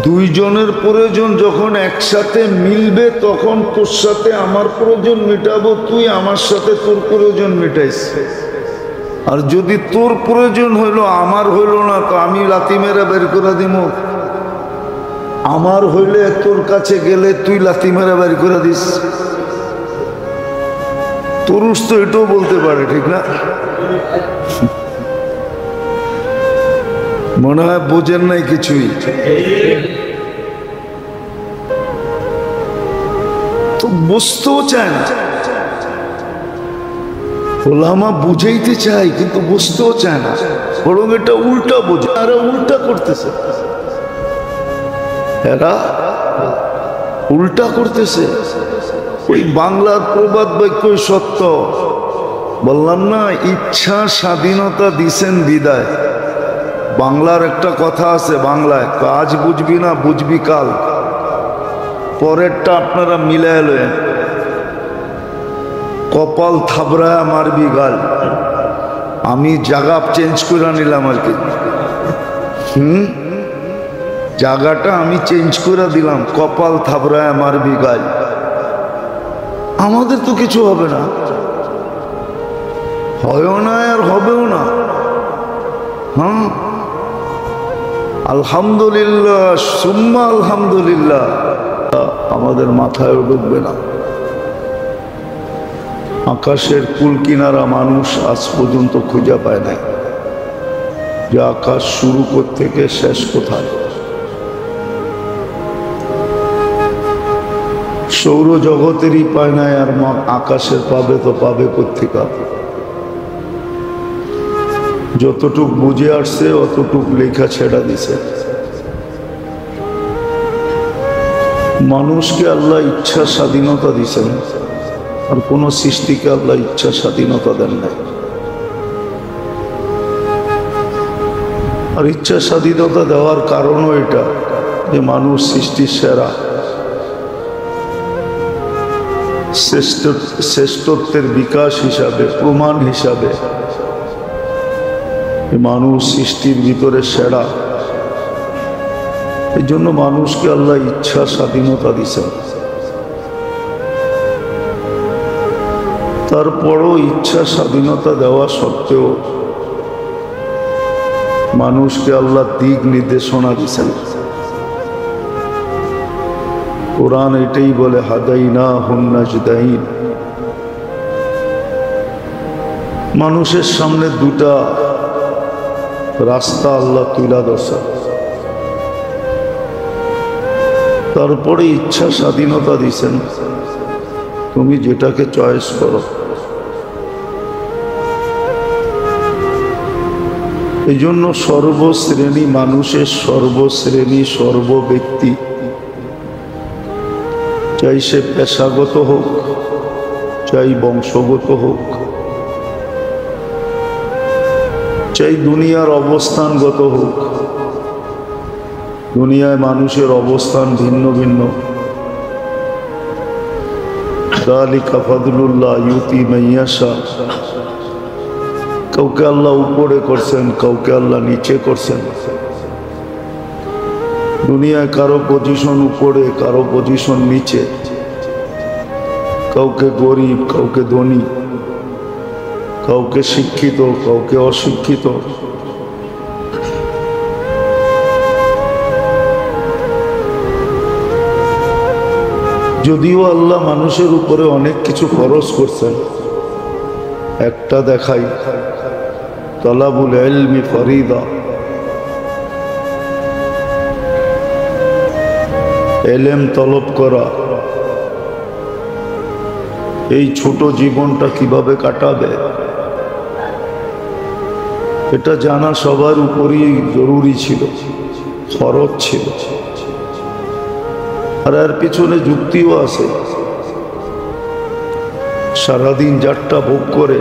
দুইজনের প্রয়োজন যখন একসাথে মিলবে তখন তোর সাথে আমার প্রয়োজন মেটাবো, তুই আমার সাথে তোর প্রয়োজন মেটাইস। আর যদি তোর প্রয়োজন হইল আমার হইল না, তো আমি লাথি মেরা বের করে দিব। আমার হইলে তোর কাছে গেলে তুই লাথি মেরা বের করে দিস। পুরুষ তো এটাও বলতে পারে, ঠিক না? মনে হয় বোঝেন নাই কিছুই। তো বুঝতেও চায় না, ওলামা বুঝাইতে চাই কিন্তু বুঝতেও চায় না, বরং এটা উল্টা বোঝে। এরা উল্টা করতেছে, এরা উল্টা করতেছে। ওই বাংলার প্রবাদ বাক্যই সত্য, বললাম না, ইচ্ছা স্বাধীনতা দিছেন বিদায়। বাংলার একটা কথা আছে, বাংলায় আজ বুঝবি না বুঝবি কাল, পরেরটা আপনারা মিলায় লয়েন। কপাল থাবড়ায় মারবি গাল। আমি জায়গা চেঞ্জ করে নিলাম আর কি, জায়গাটা আমি চেঞ্জ করে দিলাম, কপাল থাবড়ায় মারবি গাল। আমাদের তো কিছু হবে না, হয়ও না আর হবেও না। হ্যাঁ, আলহামদুলিল্লাহ সুম্মা আলহামদুলিল্লাহ আমাদের মাথায় ঢুকবে না। আকাশের কুল কিনারা মানুষ আজ পর্যন্ত খুঁজে পায় নাই যে আকাশ শুরু থেকে শেষ কোথায়। সৌরজগতেরই পায় নাই, আর আকাশের পাবে তো পাবে কোত্থেকে? যতটুক বুঝে আসছে অতটুক লেখা ছেড়া দিছে। মানুষকে আল্লাহ ইচ্ছা স্বাধীনতা দিছেন, আর কোন সৃষ্টিকে আল্লাহ ইচ্ছা স্বাধীনতা দেন নাই। আর ইচ্ছা স্বাধীনতা দেওয়ার কারণও এটা যে মানুষ সৃষ্টির সেরা, শ্রেষ্ঠত্বের বিকাশ হিসাবে, প্রমাণ হিসাবে মানুষ সৃষ্টির ভিতরে সেরা। এই জন্য মানুষকে আল্লাহ ইচ্ছা স্বাধীনতা দিছেন। তারপরও ইচ্ছা স্বাধীনতা দেওয়া সত্ত্বেও মানুষকে আল্লাহ দিক নির্দেশনা দিছেন। কোরআন এটাই বলে, হাদাইনাহুন নাজদাইন। মানুষের সামনে দুটা রাস্তা আল্লাহ তুলা দশা, তারপরে ইচ্ছা স্বাধীনতা দিছেন, তুমি যেটাকে চয়েস করো। এই জন্য সর্বশ্রেণী মানুষের, সর্বশ্রেণী সর্ব ব্যক্তি চাই সে পেশাগত হোক, চাই বংশগত হোক, চাই দুনিয়ার অবস্থানগত হোক। দুনিয়ায় মানুষের অবস্থান ভিন্ন ভিন্ন। যালিকা ফাদলুল্লাহ ইউতি মাইয়াশা। কাউকে আল্লাহ উপরে করছেন, কাউকে আল্লাহ নিচে করছেন। দুনিয়ায় কারো পজিশন উপরে, কারো পজিশন নিচে, কাউকে গরিব, কাউকে ধনী, কাউকে শিক্ষিত, কাউকে অশিক্ষিত। যদিও আল্লাহ মানুষের উপরে অনেক কিছু খরচ করছেন, একটা দেখাই, তালাবুল ইলমি ফরিদা। এলেম তলব করা, এই ছোট জীবনটা কিভাবে কাটাবে এটা জানা সবার উপরই জরুরি ছিল, ফরজ ছিল। আর এর পিছনে যুক্তিও আছে। সারাদিন যারটা ভোগ করে,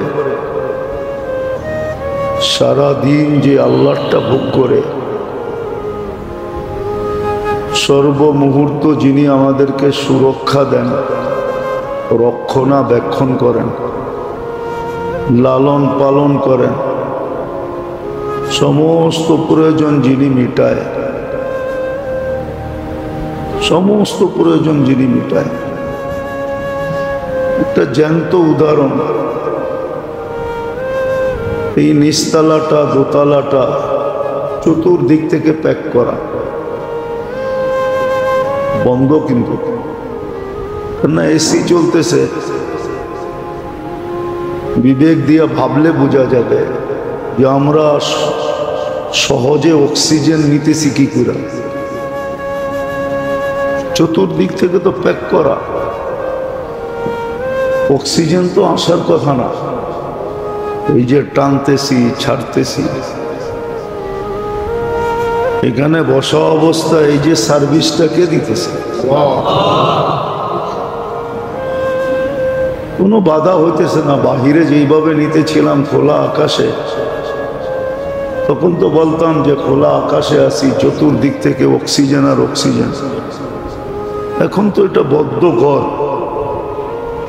সারাদিন যে আল্লাহটা ভোগ করে, সর্বমুহূর্ত যিনি আমাদেরকে সুরক্ষা দেন, রক্ষণাবেক্ষণ করেন, লালন পালন করেন, সমস্ত প্রয়োজন যিনি মিটায়, সমস্ত প্রয়োজন যিনি মিটায়। একটা জ্যান্ত উদাহরণ, এই নিচতলাটা দোতলাটা চতুর্দিক থেকে প্যাক করা, বন্ধ কিন্তু না, এসি চলতেছে। বিবেক দিয়ে ভাবলে বোঝা যাবে যে আমরা সহজে অক্সিজেন নিতেছি কি করে। চতুর্দিক থেকে তো প্যাক করা, অক্সিজেন তো আসার কথা না। এই যে টানতেছি ছাড়তেছি, এখানে বসা অবস্থায় এই যে সার্ভিসটা কে দিতেছে? কোনো বাধা হইতেছে না। বাহিরে যেইভাবে নিতেছিলাম খোলা আকাশে, তখন তো বলতাম যে খোলা আকাশে আছি, চতুর্দিক থেকে অক্সিজেন আর অক্সিজেন। এখন তো এটা বদ্ধ ঘর,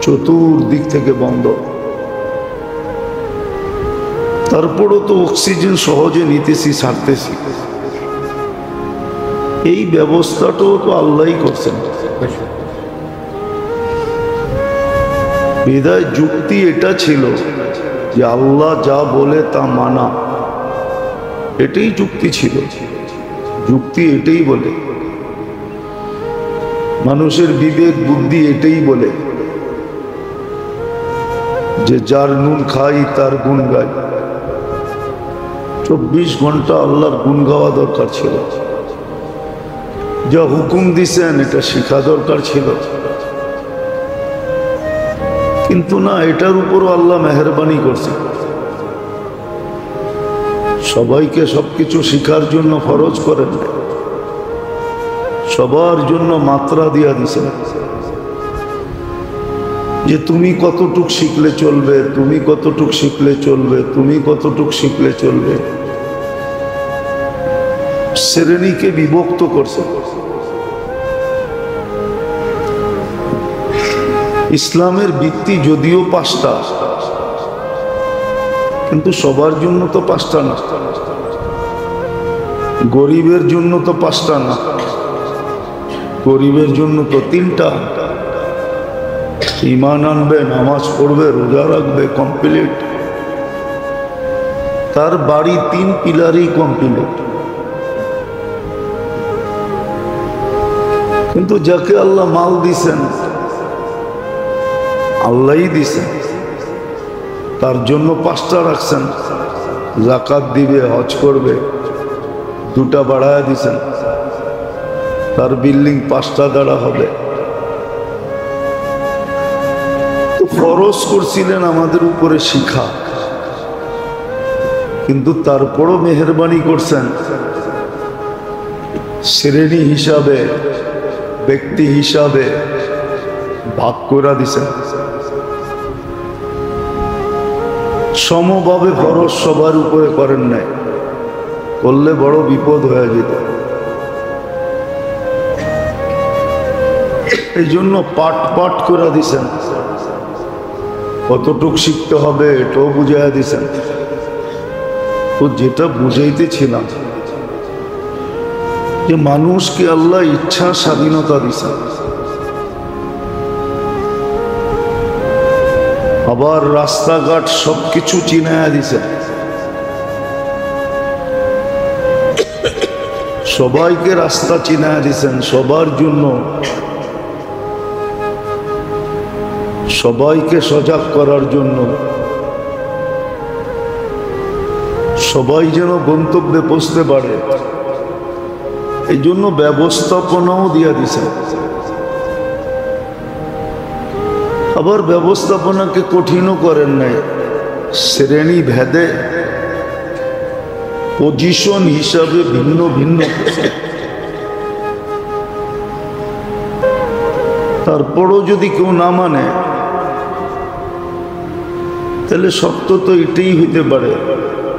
চতুর্দিক থেকে বন্ধ। তারপরও তো অক্সিজেন সহজে নিতেছি, ছাড়তেছি। এই ব্যবস্থাটাও তো আল্লাহই করছেন। বিদায় যুক্তি এটা ছিল যে আল্লাহ যা বলে তা মানা, এটাই যুক্তি ছিল। যুক্তি এটাই বলে, মানুষের বিবেক বুদ্ধি এটাই বলে যে যার নুন খাই তার গুণ গাই। 24 ঘন্টা আল্লাহর গুণ গাওয়া দরকার ছিল। যা হুকুম দিছেন এটা শিখা দরকার ছিল, কিন্তু না, এটার উপরও আল্লাহ মেহেরবানি করছে। সবাইকে সবকিছু শিখার জন্য ফরজ করেন, সবার জন্য মাত্রা দিয়া দিছেন যে তুমি কতটুক শিখলে চলবে, তুমি কতটুক শিখলে চলবে, তুমি কতটুক শিখলে চলবে। শ্রেণীকে বিভক্ত করছে। ইসলামের ভিত্তি যদিও 5টা, কিন্তু সবার জন্য তো 5টা না। গরিবের জন্য তো 5টা না, গরিবের জন্য তো 3টা। ঈমান আনবে, নামাজ পড়বে, রোজা রাখবে, কমপ্লিট। তার বাড়ি 3 পিলারই কমপ্লিট। কিন্তু যাকে আল্লাহ মাল দিছেন, আল্লাহই দিছেন, তার জন্য 5টা রাখছেন। যাকাত দিবে, হজ করবে, 2টা বাড়ায় দিছেন, তার বিল্ডিং 5টা দ্বারা হবে। তো ফরজ করছিলেন আমাদের উপরে শিখা, কিন্তু তারপরও মেহেরবানি করছেন শ্রেণী হিসাবে, ব্যক্তি হিসাবে ভাগ করে দিছেন। সমভাবে ফরজ সবার উপরে করেন নাই, করলে বড় বিপদ হয়ে যেত। এই জন্য পাট পাট করে দিছেন, কতটুক শিখতে হবে এটাও বুঝাইয়া দিছেন। তো যেটা বুঝাইতেছিলাম যে মানুষকে আল্লাহ ইচ্ছা স্বাধীনতা দিছেন, আবার রাস্তাঘাট সবকিছু চিনাইয়া দিছেন। সবাইকে রাস্তা চিনাইয়া দিছেন, সবার জন্য সবাইকে সজাগ করার জন্য, সবাই যেন গন্তব্যে পৌঁছতে পারে এই জন্য ব্যবস্থাপনাও দিয়া দিছেন। আবার ব্যবস্থাপনাকে কঠিনও করেন নাই, শ্রেণী ভেদে পজিশন হিসাবে ভিন্ন ভিন্ন। তারপরও যদি কেউ না মানে তাহলে সত্য তো এটাই হইতে পারে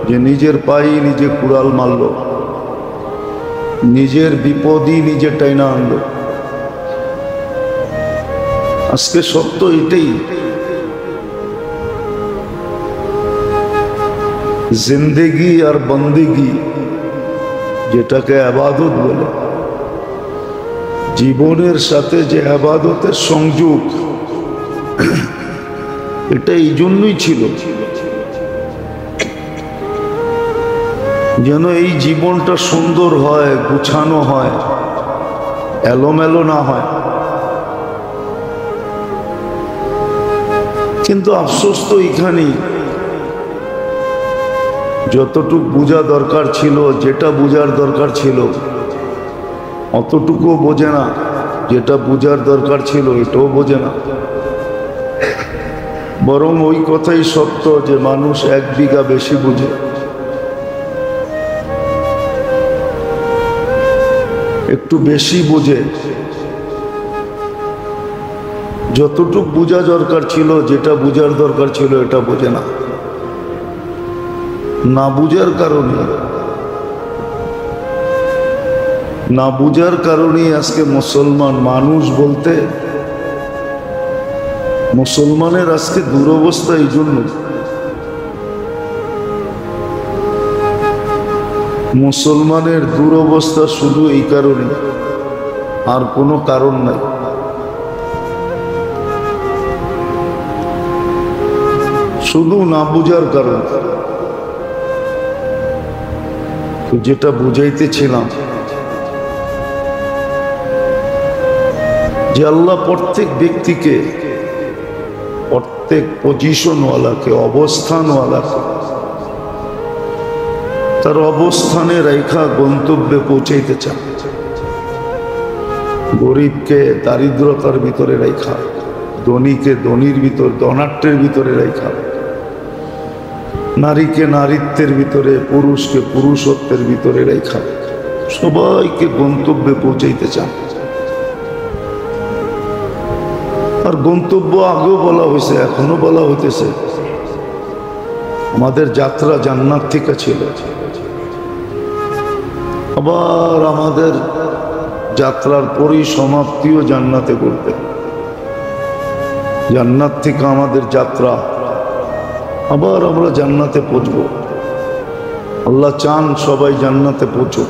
যে নিজের পায়ে নিজে কুড়াল মারল, নিজের বিপদই নিজে টাইনা আনলো। আজকে সত্য এটাই, জিন্দেগি আর বন্দেগি যেটাকে আবাদত বলে, জীবনের সাথে যে আবাদতের সংযোগ, এটা এই জন্যই ছিল যেন এই জীবনটা সুন্দর হয়, গুছানো হয়, এলোমেলো না হয়। কিন্তু আফসোস তো এখানেই, যতটুক বোঝা দরকার ছিল, যেটা বোঝার দরকার ছিল অতটুকুও বোঝে না, যেটা বোঝার দরকার ছিল এটাও বোঝে না। বরং ওই কথাই সত্য যে মানুষ 1 বিঘা বেশি বুঝে, একটু বেশি বুঝে, যতটুক বোঝা দরকার ছিল, যেটা বোঝার দরকার ছিল এটা বোঝে না। না বুঝার কারণে, না বুঝার কারণেই আজকে মুসলমান মানুষ বলতে, মুসলমানের আজকে দুরবস্থা এই জন্য। মুসলমানের দুরবস্থা শুধু এই কারণে, আর কোনো কারণ নাই। শুধু না বুঝার কারণ। তো যেটা বুঝাইতেছিলাম যে আল্লাহ প্রত্যেক ব্যক্তিকে, প্রত্যেক পজিশনওয়ালাকে, অবস্থানওয়ালাকে তার অবস্থানে রেখা গন্তব্যে পৌঁছাইতে চান। গরিবকে দারিদ্রতার ভিতরে রেখা, ধনীকে ধনীর ভিতর, ধনাঢ্যের ভিতরে রেখা, নারীকে নারীত্বের ভিতরে, পুরুষকে পুরুষত্বের ভিতরে রেখা, সবাইকে গন্তব্যে পৌঁছাইতে চান। আর গন্তব্য আগেও বলা হয়েছে, এখনো বলা হইতেছে, আমাদের যাত্রা জান্নাত থেকে ছিল, আবার আমাদের যাত্রার পরিসমাপ্তিও জান্নাতে করতে। জান্নাত থেকে আমাদের যাত্রা, আবার আমরা জান্নাতে পৌঁছব। আল্লাহ চান সবাই জান্নাতে পৌঁছুক,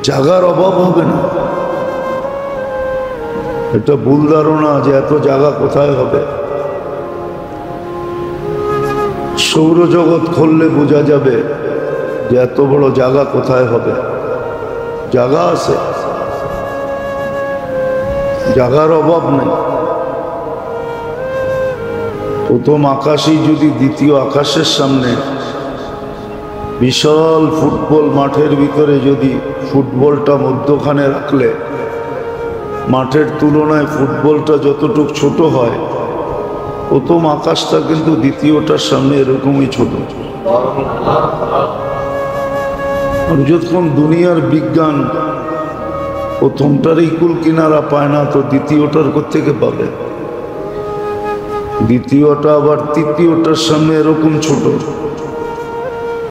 জায়গার অভাব হবে না। এটা ভুল ধারণা যে এত জায়গা কোথায় হবে। সৌরজগৎ খুললে বোঝা যাবে যে এত বড় জায়গা কোথায় হবে। জায়গা আছে, জায়গার অভাব নেই। প্রথম আকাশই যদি দ্বিতীয় আকাশের সামনে, বিশাল ফুটবল মাঠের ভিতরে যদি ফুটবলটা মধ্যখানে রাখলে, মাঠের তুলনায় ফুটবলটা যতটুক ছোট হয়, প্রথম আকাশটা কিন্তু দ্বিতীয়টার সামনে এরকমই ছোট। যতক্ষণ দুনিয়ার বিজ্ঞান প্রথমটারই কুল কিনারা পায় না, তো দ্বিতীয়টার কোত্থেকে পাবে? দ্বিতীয়টা আবার তৃতীয়টার সামনে এরকম ছোট।